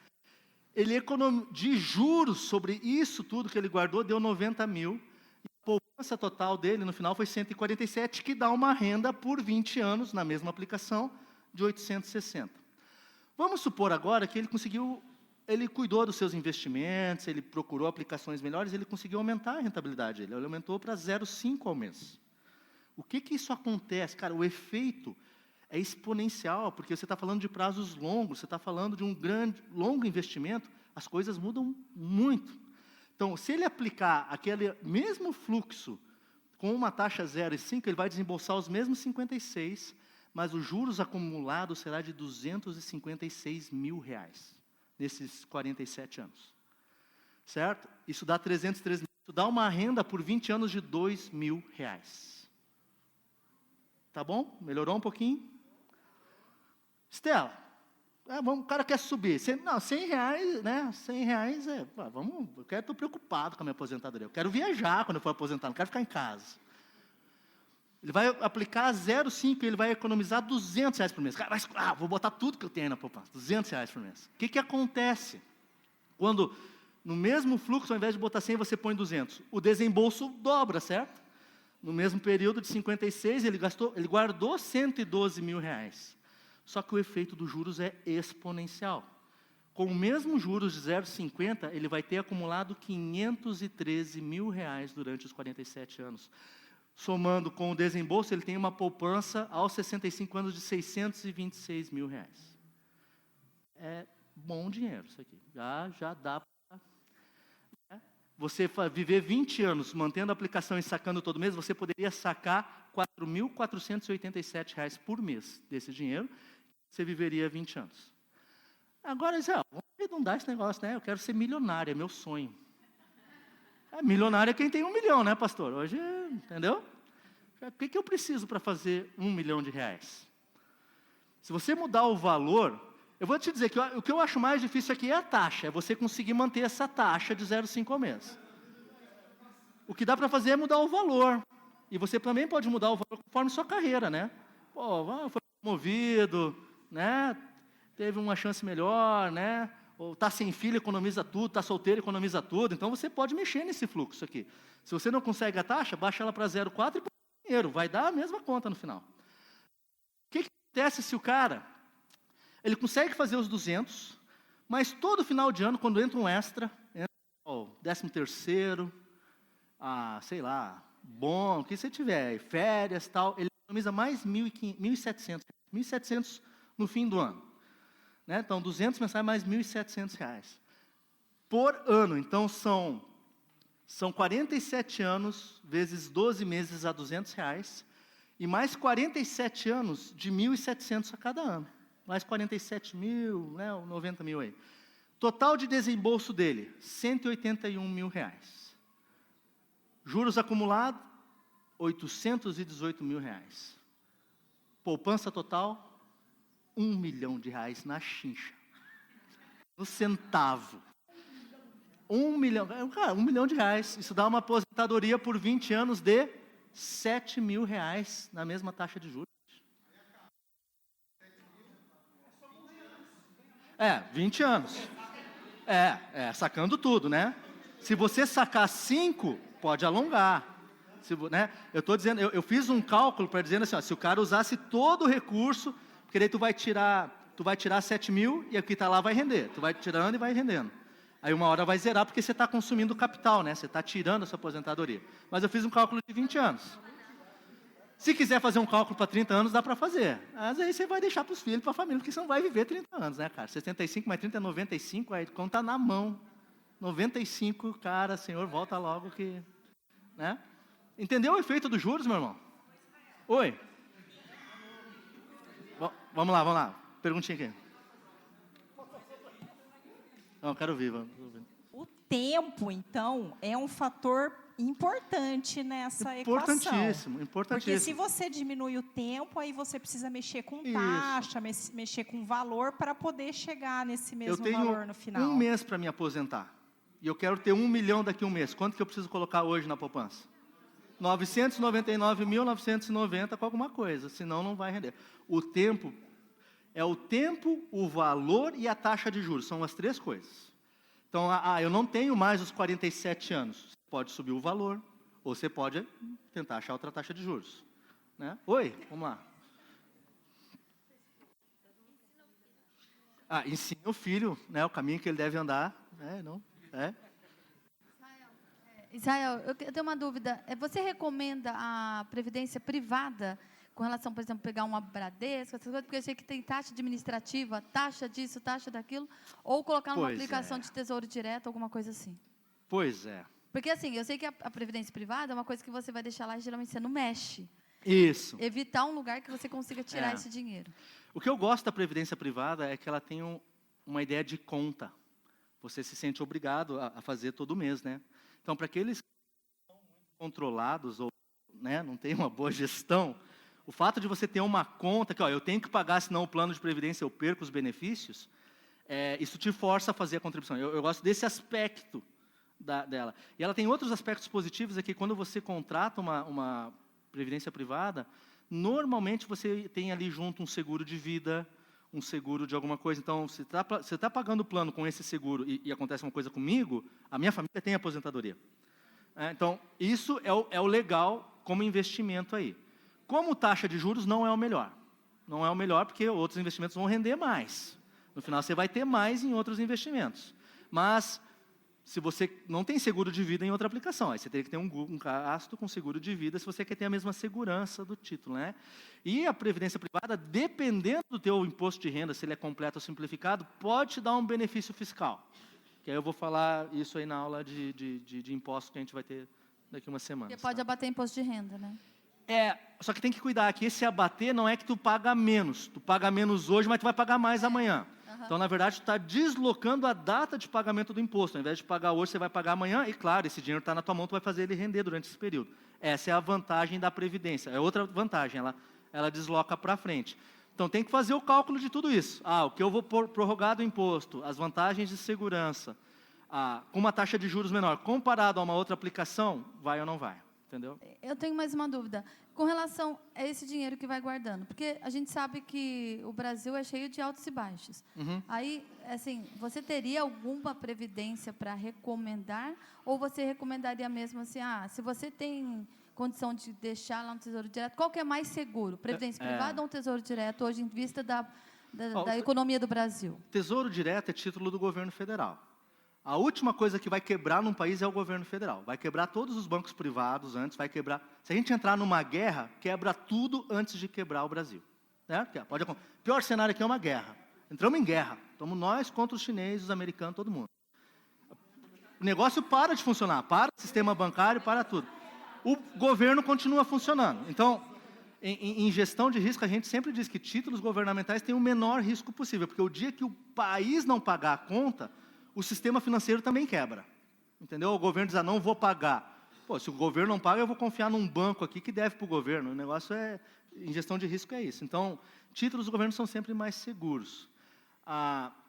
[SPEAKER 11] ele de juros sobre isso tudo que ele guardou, deu 90 mil, e a poupança total dele, no final, foi 147, que dá uma renda por 20 anos, na mesma aplicação, de 860. Vamos supor agora que ele cuidou dos seus investimentos, ele procurou aplicações melhores, ele conseguiu aumentar a rentabilidade dele, ele aumentou para 0,5 ao mês. O que isso acontece? Cara, o efeito é exponencial, porque você está falando de prazos longos, você está falando de um longo investimento, as coisas mudam muito. Então, se ele aplicar aquele mesmo fluxo com uma taxa 0,5, ele vai desembolsar os mesmos 56, mas os juros acumulados será de 256 mil reais. Nesses 47 anos, certo? Isso dá 303 mil, isso dá uma renda por 20 anos de 2 mil reais. Tá bom? Melhorou um pouquinho? Estela, o cara quer subir, 100 reais, né? 100 reais estou preocupado com a minha aposentadoria, eu quero viajar quando eu for aposentado, não quero ficar em casa. Ele vai aplicar 0,5 e ele vai economizar 200 reais por mês. Cara, vou botar tudo que eu tenho na poupança, 200 reais por mês. O que acontece? Quando, no mesmo fluxo, ao invés de botar 100, você põe 200. O desembolso dobra, certo? No mesmo período de 56, ele guardou 112 mil reais. Só que o efeito dos juros é exponencial. Com o mesmo juros de 0,50, ele vai ter acumulado 513 mil reais durante os 47 anos. Somando com o desembolso, ele tem uma poupança aos 65 anos de 626 mil reais. É bom dinheiro isso aqui. Já dá para... Você viver 20 anos mantendo a aplicação e sacando todo mês, você poderia sacar R$ 4.487 por mês desse dinheiro. Você viveria 20 anos. Agora, vamos arredondar esse negócio, né? Eu quero ser milionário, é meu sonho. Milionário é quem tem 1 milhão, né, pastor? Hoje, entendeu? O que eu preciso para fazer 1 milhão de reais? Se você mudar o valor, eu vou te dizer que o que eu acho mais difícil aqui é a taxa, é você conseguir manter essa taxa de 0,5 ao mês. O que dá para fazer é mudar o valor. E você também pode mudar o valor conforme sua carreira, né? Pô, foi promovido, né? Teve uma chance melhor, né? Ou está sem filho, economiza tudo, está solteiro, economiza tudo. Então, você pode mexer nesse fluxo aqui. Se você não consegue a taxa, baixa ela para 0,4 e põe dinheiro. Vai dar a mesma conta no final. O que acontece se o cara, ele consegue fazer os 200, mas todo final de ano, quando entra um extra, entra o 13º, sei lá, bom, o que você tiver, férias, tal, ele economiza mais 1.700 no fim do ano. Né? Então, 200 mensais mais 1.700 reais por ano. Então, são 47 anos vezes 12 meses a 200 reais e mais 47 anos de 1.700 a cada ano. Mais 47 mil, né, 90 mil aí. Total de desembolso dele, 181 mil reais. Juros acumulados, 818 mil reais. Poupança total, 1 milhão de reais na chincha. no centavo. 1 milhão, cara, R$1 milhão. Isso dá uma aposentadoria por 20 anos de R$7 mil na mesma taxa de juros. 20 anos. Sacando tudo, né? Se você sacar 5, pode alongar. Né? Eu estou dizendo, eu fiz um cálculo para dizer assim, ó, se o cara usasse todo o recurso, porque daí tu vai tirar 7 mil e o que está lá vai render. Tu vai tirando e vai rendendo. Aí uma hora vai zerar porque você está consumindo capital, né? Você está tirando a sua aposentadoria. Mas eu fiz um cálculo de 20 anos. Se quiser fazer um cálculo para 30 anos, dá para fazer. Mas aí você vai deixar para os filhos, para a família, porque você não vai viver 30 anos, né, cara? 65 mais 30 é 95, aí conta na mão. 95, cara, Senhor, volta logo que... Né? Entendeu o efeito dos juros, meu irmão? Oi? Vamos lá. Perguntinha aqui. Não, quero ouvir.
[SPEAKER 16] O tempo, então, é um fator importante nessa equação.
[SPEAKER 11] Importantíssimo.
[SPEAKER 16] Porque se você diminui o tempo, aí você precisa mexer com taxa, mexer com valor para poder chegar nesse mesmo valor no final.
[SPEAKER 11] Eu tenho 1 mês para me aposentar. E eu quero ter 1 milhão daqui a 1 mês. Quanto que eu preciso colocar hoje na poupança? 999.990 com alguma coisa, senão não vai render. O tempo, o valor e a taxa de juros, são as 3 coisas. Então, eu não tenho mais os 47 anos. Você pode subir o valor, ou você pode tentar achar outra taxa de juros. Né? Oi, vamos lá. Ensina o filho, né, o caminho que ele deve andar.
[SPEAKER 10] Israel, eu tenho uma dúvida. Você recomenda a previdência privada com relação, por exemplo, pegar uma Bradesco, essas coisas, porque eu sei que tem taxa administrativa, taxa disso, taxa daquilo, ou colocar numa aplicação de tesouro direto, alguma coisa assim?
[SPEAKER 11] Pois é.
[SPEAKER 10] Porque assim, eu sei que a previdência privada é uma coisa que você vai deixar lá e geralmente você não mexe.
[SPEAKER 11] Isso.
[SPEAKER 10] Evitar um lugar que você consiga tirar esse dinheiro.
[SPEAKER 11] O que eu gosto da previdência privada é que ela tem uma ideia de conta. Você se sente obrigado a fazer todo mês, né? Então, para aqueles que são muito controlados ou, né, não têm uma boa gestão, o fato de você ter uma conta que eu tenho que pagar, senão o plano de previdência eu perco os benefícios, isso te força a fazer a contribuição. Eu gosto desse aspecto dela. E ela tem outros aspectos positivos, é que quando você contrata uma previdência privada, normalmente você tem ali junto um seguro de vida, um seguro de alguma coisa. Então, se você está pagando o plano com esse seguro e acontece uma coisa comigo, a minha família tem aposentadoria. Então, isso é o legal como investimento aí. Como taxa de juros não é o melhor. Não é o melhor porque outros investimentos vão render mais. No final, você vai ter mais em outros investimentos. Mas, se você não tem seguro de vida em outra aplicação, aí você teria que ter um gasto com seguro de vida se você quer ter a mesma segurança do título, né? E a previdência privada, dependendo do teu imposto de renda, se ele é completo ou simplificado, pode te dar um benefício fiscal. Que aí eu vou falar isso aí na aula de impostos que a gente vai ter daqui a umas semanas.
[SPEAKER 10] Você pode abater imposto de renda, né?
[SPEAKER 11] Só que tem que cuidar que esse abater não é que tu paga menos. Tu paga menos hoje, mas tu vai pagar mais amanhã. Então, na verdade, tu está deslocando a data de pagamento do imposto. Ao invés de pagar hoje, você vai pagar amanhã. E, claro, esse dinheiro está na tua mão, tu vai fazer ele render durante esse período. Essa é a vantagem da Previdência. É outra vantagem, ela desloca para frente. Então, tem que fazer o cálculo de tudo isso. O que eu vou prorrogar do imposto, as vantagens de segurança, com uma taxa de juros menor, comparado a uma outra aplicação, vai ou não vai? Entendeu?
[SPEAKER 10] Eu tenho mais uma dúvida. Com relação a esse dinheiro que vai guardando, porque a gente sabe que o Brasil é cheio de altos e baixos. Aí, assim, você teria alguma previdência para recomendar? Ou você recomendaria mesmo assim, se você tem condição de deixar lá no Tesouro Direto, qual que é mais seguro? Previdência privada ou um Tesouro Direto, hoje, em vista da economia do Brasil?
[SPEAKER 11] Tesouro Direto é título do governo federal. A última coisa que vai quebrar num país é o governo federal. Vai quebrar todos os bancos privados antes, vai quebrar... Se a gente entrar numa guerra, quebra tudo antes de quebrar o Brasil. Né? Pior cenário aqui é uma guerra. Entramos em guerra. Estamos nós contra os chineses, os americanos, todo mundo. O negócio para de funcionar. Para o sistema bancário, para tudo. O governo continua funcionando. Então, em gestão de risco, a gente sempre diz que títulos governamentais têm o menor risco possível. Porque o dia que o país não pagar a conta... o sistema financeiro também quebra. Entendeu? O governo diz, não vou pagar. Se o governo não paga, eu vou confiar num banco aqui que deve para o governo. O negócio em gestão de risco é isso. Então, títulos do governo são sempre mais seguros.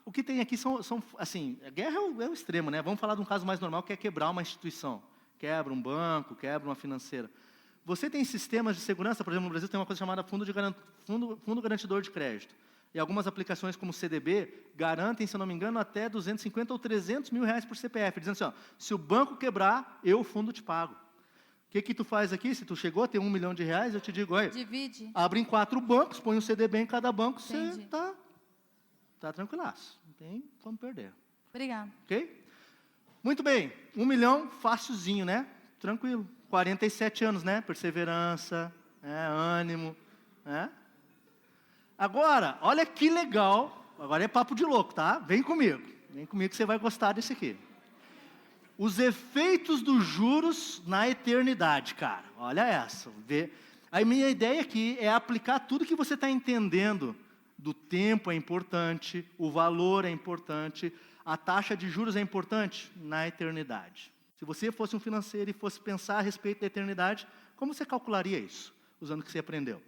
[SPEAKER 11] o que tem aqui são assim, a guerra é o extremo, né? Vamos falar de um caso mais normal, que é quebrar uma instituição. Quebra um banco, quebra uma financeira. Você tem sistemas de segurança, por exemplo, no Brasil tem uma coisa chamada Fundo Garantidor de Crédito. E algumas aplicações como o CDB garantem, se eu não me engano, até 250 ou 300 mil reais por CPF, dizendo assim, ó, se o banco quebrar, eu, o fundo, te pago. O que tu faz aqui? Se tu chegou a ter R$1 milhão, eu te digo, olha,
[SPEAKER 10] divide.
[SPEAKER 11] Abre em 4 bancos, põe um CDB em cada banco,
[SPEAKER 10] Entendi.
[SPEAKER 11] você tá tranquilaço. Não tem como perder.
[SPEAKER 10] Obrigada.
[SPEAKER 11] Ok? Muito bem. 1 milhão, facilzinho, né? Tranquilo. 47 anos, né? Perseverança, ânimo, né? Agora, olha que legal. Agora é papo de louco, tá? Vem comigo. Vem comigo que você vai gostar desse aqui. Os efeitos dos juros na eternidade, cara. Olha essa. A minha ideia aqui é aplicar tudo que você está entendendo. Do tempo é importante, o valor é importante, a taxa de juros é importante na eternidade. Se você fosse um financeiro e fosse pensar a respeito da eternidade, como você calcularia isso, usando o que você aprendeu?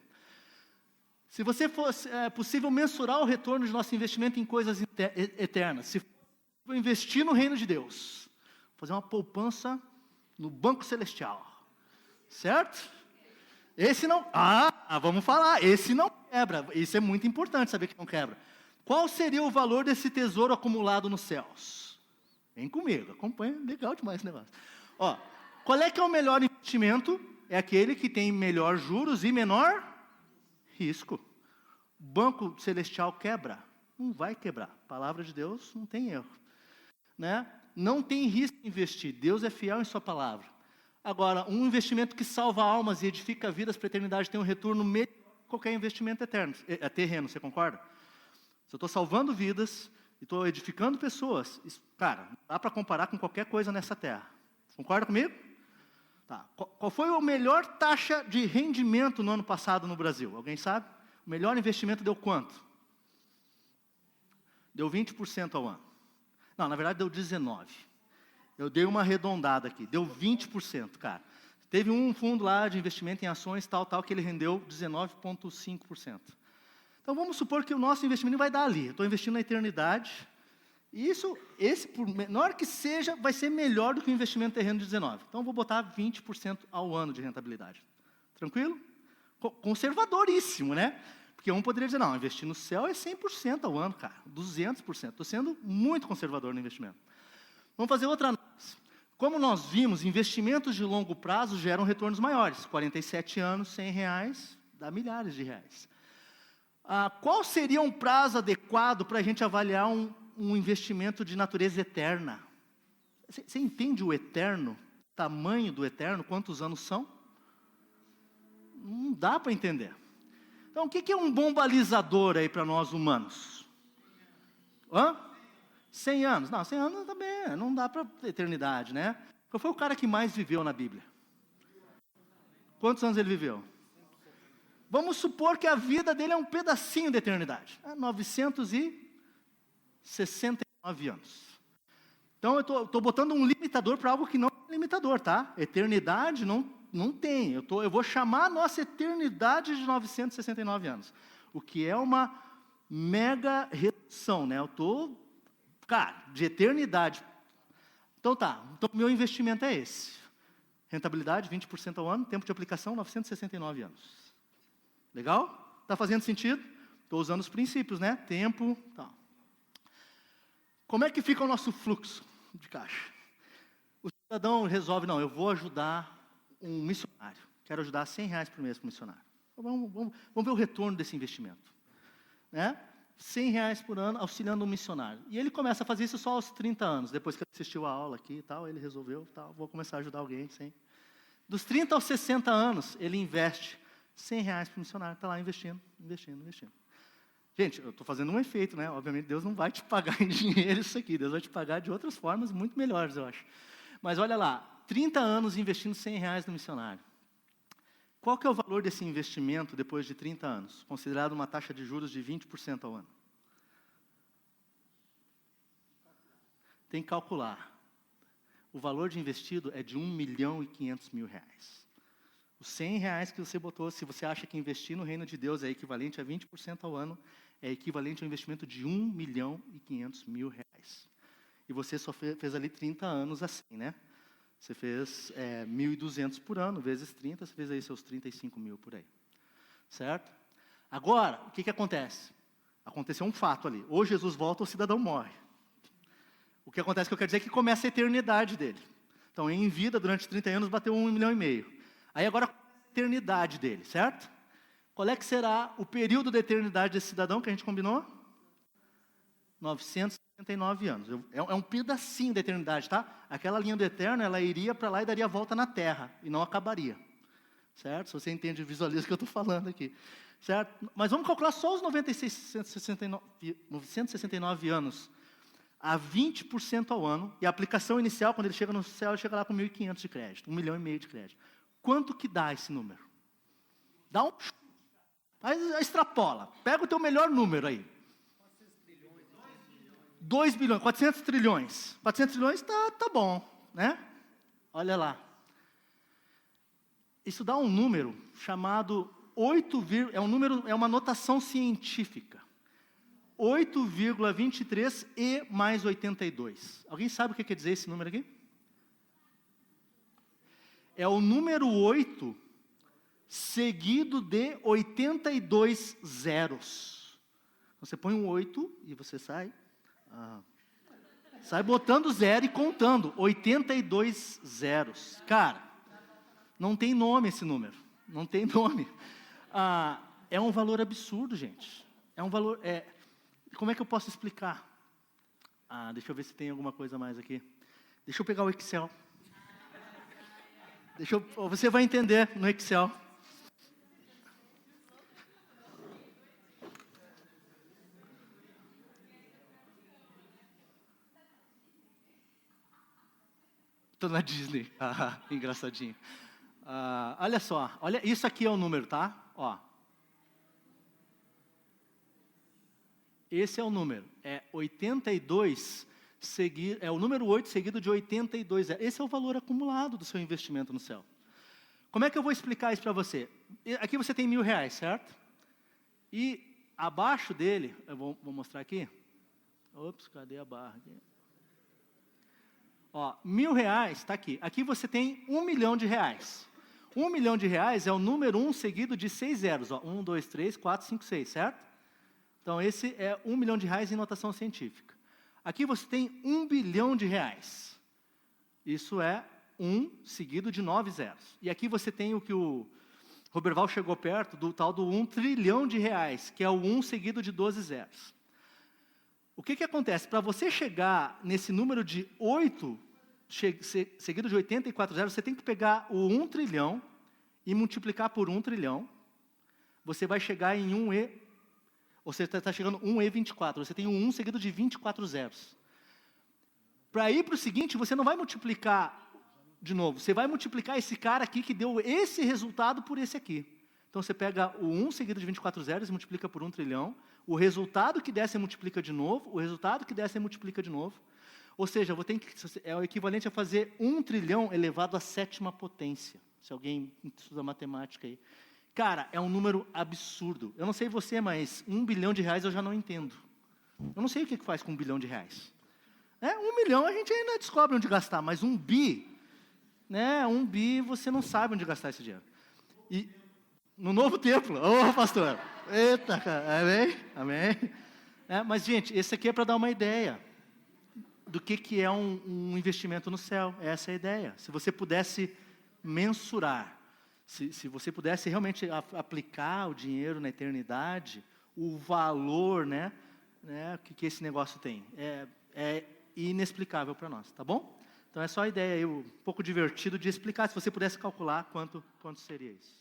[SPEAKER 11] Se você fosse possível mensurar o retorno de nosso investimento em coisas eternas, se for investir no reino de Deus, fazer uma poupança no Banco Celestial, certo? Esse não... vamos falar, esse não quebra. Isso é muito importante saber que não quebra. Qual seria o valor desse tesouro acumulado nos céus? Vem comigo, acompanha, legal demais esse negócio. Ó, qual é que é o melhor investimento? É aquele que tem melhor juros e menor risco. Banco Celestial quebra? Não vai quebrar. Palavra de Deus não tem erro. Né? Não tem risco em investir. Deus é fiel em sua palavra. Agora, um investimento que salva almas e edifica vidas para a eternidade tem um retorno melhor que qualquer investimento terreno, você concorda? Se eu estou salvando vidas e estou edificando pessoas, isso, cara, não dá para comparar com qualquer coisa nessa terra. Concorda comigo? Tá. Qual foi a melhor taxa de rendimento no ano passado no Brasil? Alguém sabe? O melhor investimento deu quanto? Deu 20% ao ano. Não, na verdade deu 19%. Eu dei uma arredondada aqui, deu 20%, cara. Teve um fundo lá de investimento em ações, tal, que ele rendeu 19,5%. Então, vamos supor que o nosso investimento vai dar ali. Eu estou investindo na eternidade. E esse, por menor que seja, vai ser melhor do que o investimento terreno de 19%. Então, eu vou botar 20% ao ano de rentabilidade. Tranquilo? Conservadoríssimo, né? Porque um poderia dizer, não, investir no céu é 100% ao ano, cara. 200%. Estou sendo muito conservador no investimento. Vamos fazer outra análise. Como nós vimos, investimentos de longo prazo geram retornos maiores. 47 anos, R$100, dá milhares de reais. Qual seria um prazo adequado para a gente avaliar um investimento de natureza eterna? Você entende o eterno? Tamanho do eterno? Quantos anos são? Não dá para entender. Então, o que é um bom balizador aí para nós humanos? 100 anos. Não, 100 anos também, não dá para eternidade, né? Qual foi o cara que mais viveu na Bíblia? Quantos anos ele viveu? Vamos supor que a vida dele é um pedacinho da eternidade. 969 anos. Então, eu estou botando um limitador para algo que não é limitador, tá? Eternidade não tem. Eu vou chamar a nossa eternidade de 969 anos. O que é uma mega redução, né? Eu estou... Cara, de eternidade. Então o meu investimento é esse. Rentabilidade, 20% ao ano, tempo de aplicação, 969 anos. Legal? Está fazendo sentido? Estou usando os princípios, né? Tempo, tal. Como é que fica o nosso fluxo de caixa? O cidadão resolve, não, eu vou ajudar um missionário. Quero ajudar R$100 por mês para o missionário. Vamos ver o retorno desse investimento. Né? R$100 por ano auxiliando um missionário. E ele começa a fazer isso só aos 30 anos. Depois que ele assistiu a aula aqui e tal, ele resolveu, vou começar a ajudar alguém. Sim. Dos 30 aos 60 anos, ele investe R$100 para o missionário. Está lá investindo. Gente, eu estou fazendo um efeito, né? Obviamente, Deus não vai te pagar em dinheiro isso aqui. Deus vai te pagar de outras formas muito melhores, eu acho. Mas olha lá, 30 anos investindo R$100 no missionário. Qual que é o valor desse investimento depois de 30 anos, considerado uma taxa de juros de 20% ao ano? Tem que calcular. O valor de investido é de R$1.500.000. Os R$100 que você botou, se você acha que investir no reino de Deus é equivalente a 20% ao ano, é equivalente ao investimento de R$1.500.000. E você só fez ali 30 anos assim, né? Você fez 1.200 por ano, vezes 30, você fez aí seus 35 mil por aí. Certo? Agora, o que acontece? Aconteceu um fato ali. Ou Jesus volta ou o cidadão morre. O que acontece, que eu quero dizer, é que começa a eternidade dele. Então, em vida, durante 30 anos, bateu 1,5 milhão. Aí agora, a eternidade dele, certo? Qual é que será o período da eternidade desse cidadão que a gente combinou? 969 anos. É um pedacinho da eternidade, tá? Aquela linha do eterno, ela iria para lá e daria a volta na Terra, e não acabaria. Certo? Se você entende e visualiza o que eu estou falando aqui. Certo? Mas vamos calcular só os 969 anos, a 20% ao ano, e a aplicação inicial, quando ele chega no céu, ele chega lá com 1.500 de crédito, 1,5 milhão de crédito. Quanto que dá esse número? Dá um... Aí extrapola. Pega o teu melhor número aí. 2 bilhões, 400 trilhões. 400 trilhões tá bom, né? Olha lá. Isso dá um número chamado 8, é uma notação científica. 8,23 e mais 82. Alguém sabe o que quer dizer esse número aqui? É o número 8 seguido de 82 zeros. Você põe um 8 e você sai botando zero e contando. 82 zeros. Cara, não tem nome esse número. Não tem nome. É um valor absurdo, gente. É um valor... Como é que eu posso explicar? Deixa eu ver se tem alguma coisa mais aqui. Deixa eu pegar o Excel. Você vai entender no Excel. Estou na Disney. Engraçadinho. Olha só. Olha, isso aqui é o número, tá? Ó. Esse é o número. É 82, é o número 8 seguido de 82. Esse é o valor acumulado do seu investimento no céu. Como é que eu vou explicar isso para você? Aqui você tem R$1.000, certo? E abaixo dele, eu vou mostrar aqui. Ops, cadê a barra aqui? Ó, R$1.000 está aqui. Aqui você tem R$1 milhão. R$1 milhão é o número 1 seguido de 6 zeros. Ó, 1, 2, 3, 4, 5, 6, certo? Então, esse é R$1 milhão em notação científica. Aqui você tem R$1 bilhão. Isso é 1 seguido de 9 zeros. E aqui você tem o que o Roberval chegou perto do tal do R$1 trilhão, que é o 1 seguido de 12 zeros. O que acontece? Para você chegar nesse número de 8, seguido de 84 zeros, você tem que pegar o 1 trilhão e multiplicar por 1 trilhão. Você vai chegar em 1E... Você está chegando 1E24. Você tem um 1 seguido de 24 zeros. Para ir para o seguinte, você não vai multiplicar de novo. Você vai multiplicar esse cara aqui que deu esse resultado por esse aqui. Então, você pega o 1 seguido de 24 zeros e multiplica por 1 trilhão. O resultado que der, você multiplica de novo. O resultado que der, você multiplica de novo. Ou seja, é o equivalente a fazer 1 trilhão elevado à 7ª potência. Se alguém estuda matemática aí. Cara, é um número absurdo. Eu não sei você, mas R$1 bilhão eu já não entendo. Eu não sei o que faz com R$1 bilhão. 1 milhão a gente ainda descobre onde gastar, mas 1 bi, né? 1 bi você não sabe onde gastar esse dinheiro. E no novo templo, pastor, eita, cara, amém. Mas, gente, esse aqui é para dar uma ideia do que é um investimento no céu. Essa é a ideia. Se você pudesse mensurar, se você pudesse realmente aplicar o dinheiro na eternidade, o valor, né, que esse negócio tem, é inexplicável para nós, tá bom? Então é só a ideia aí, um pouco divertido de explicar, se você pudesse calcular quanto seria isso.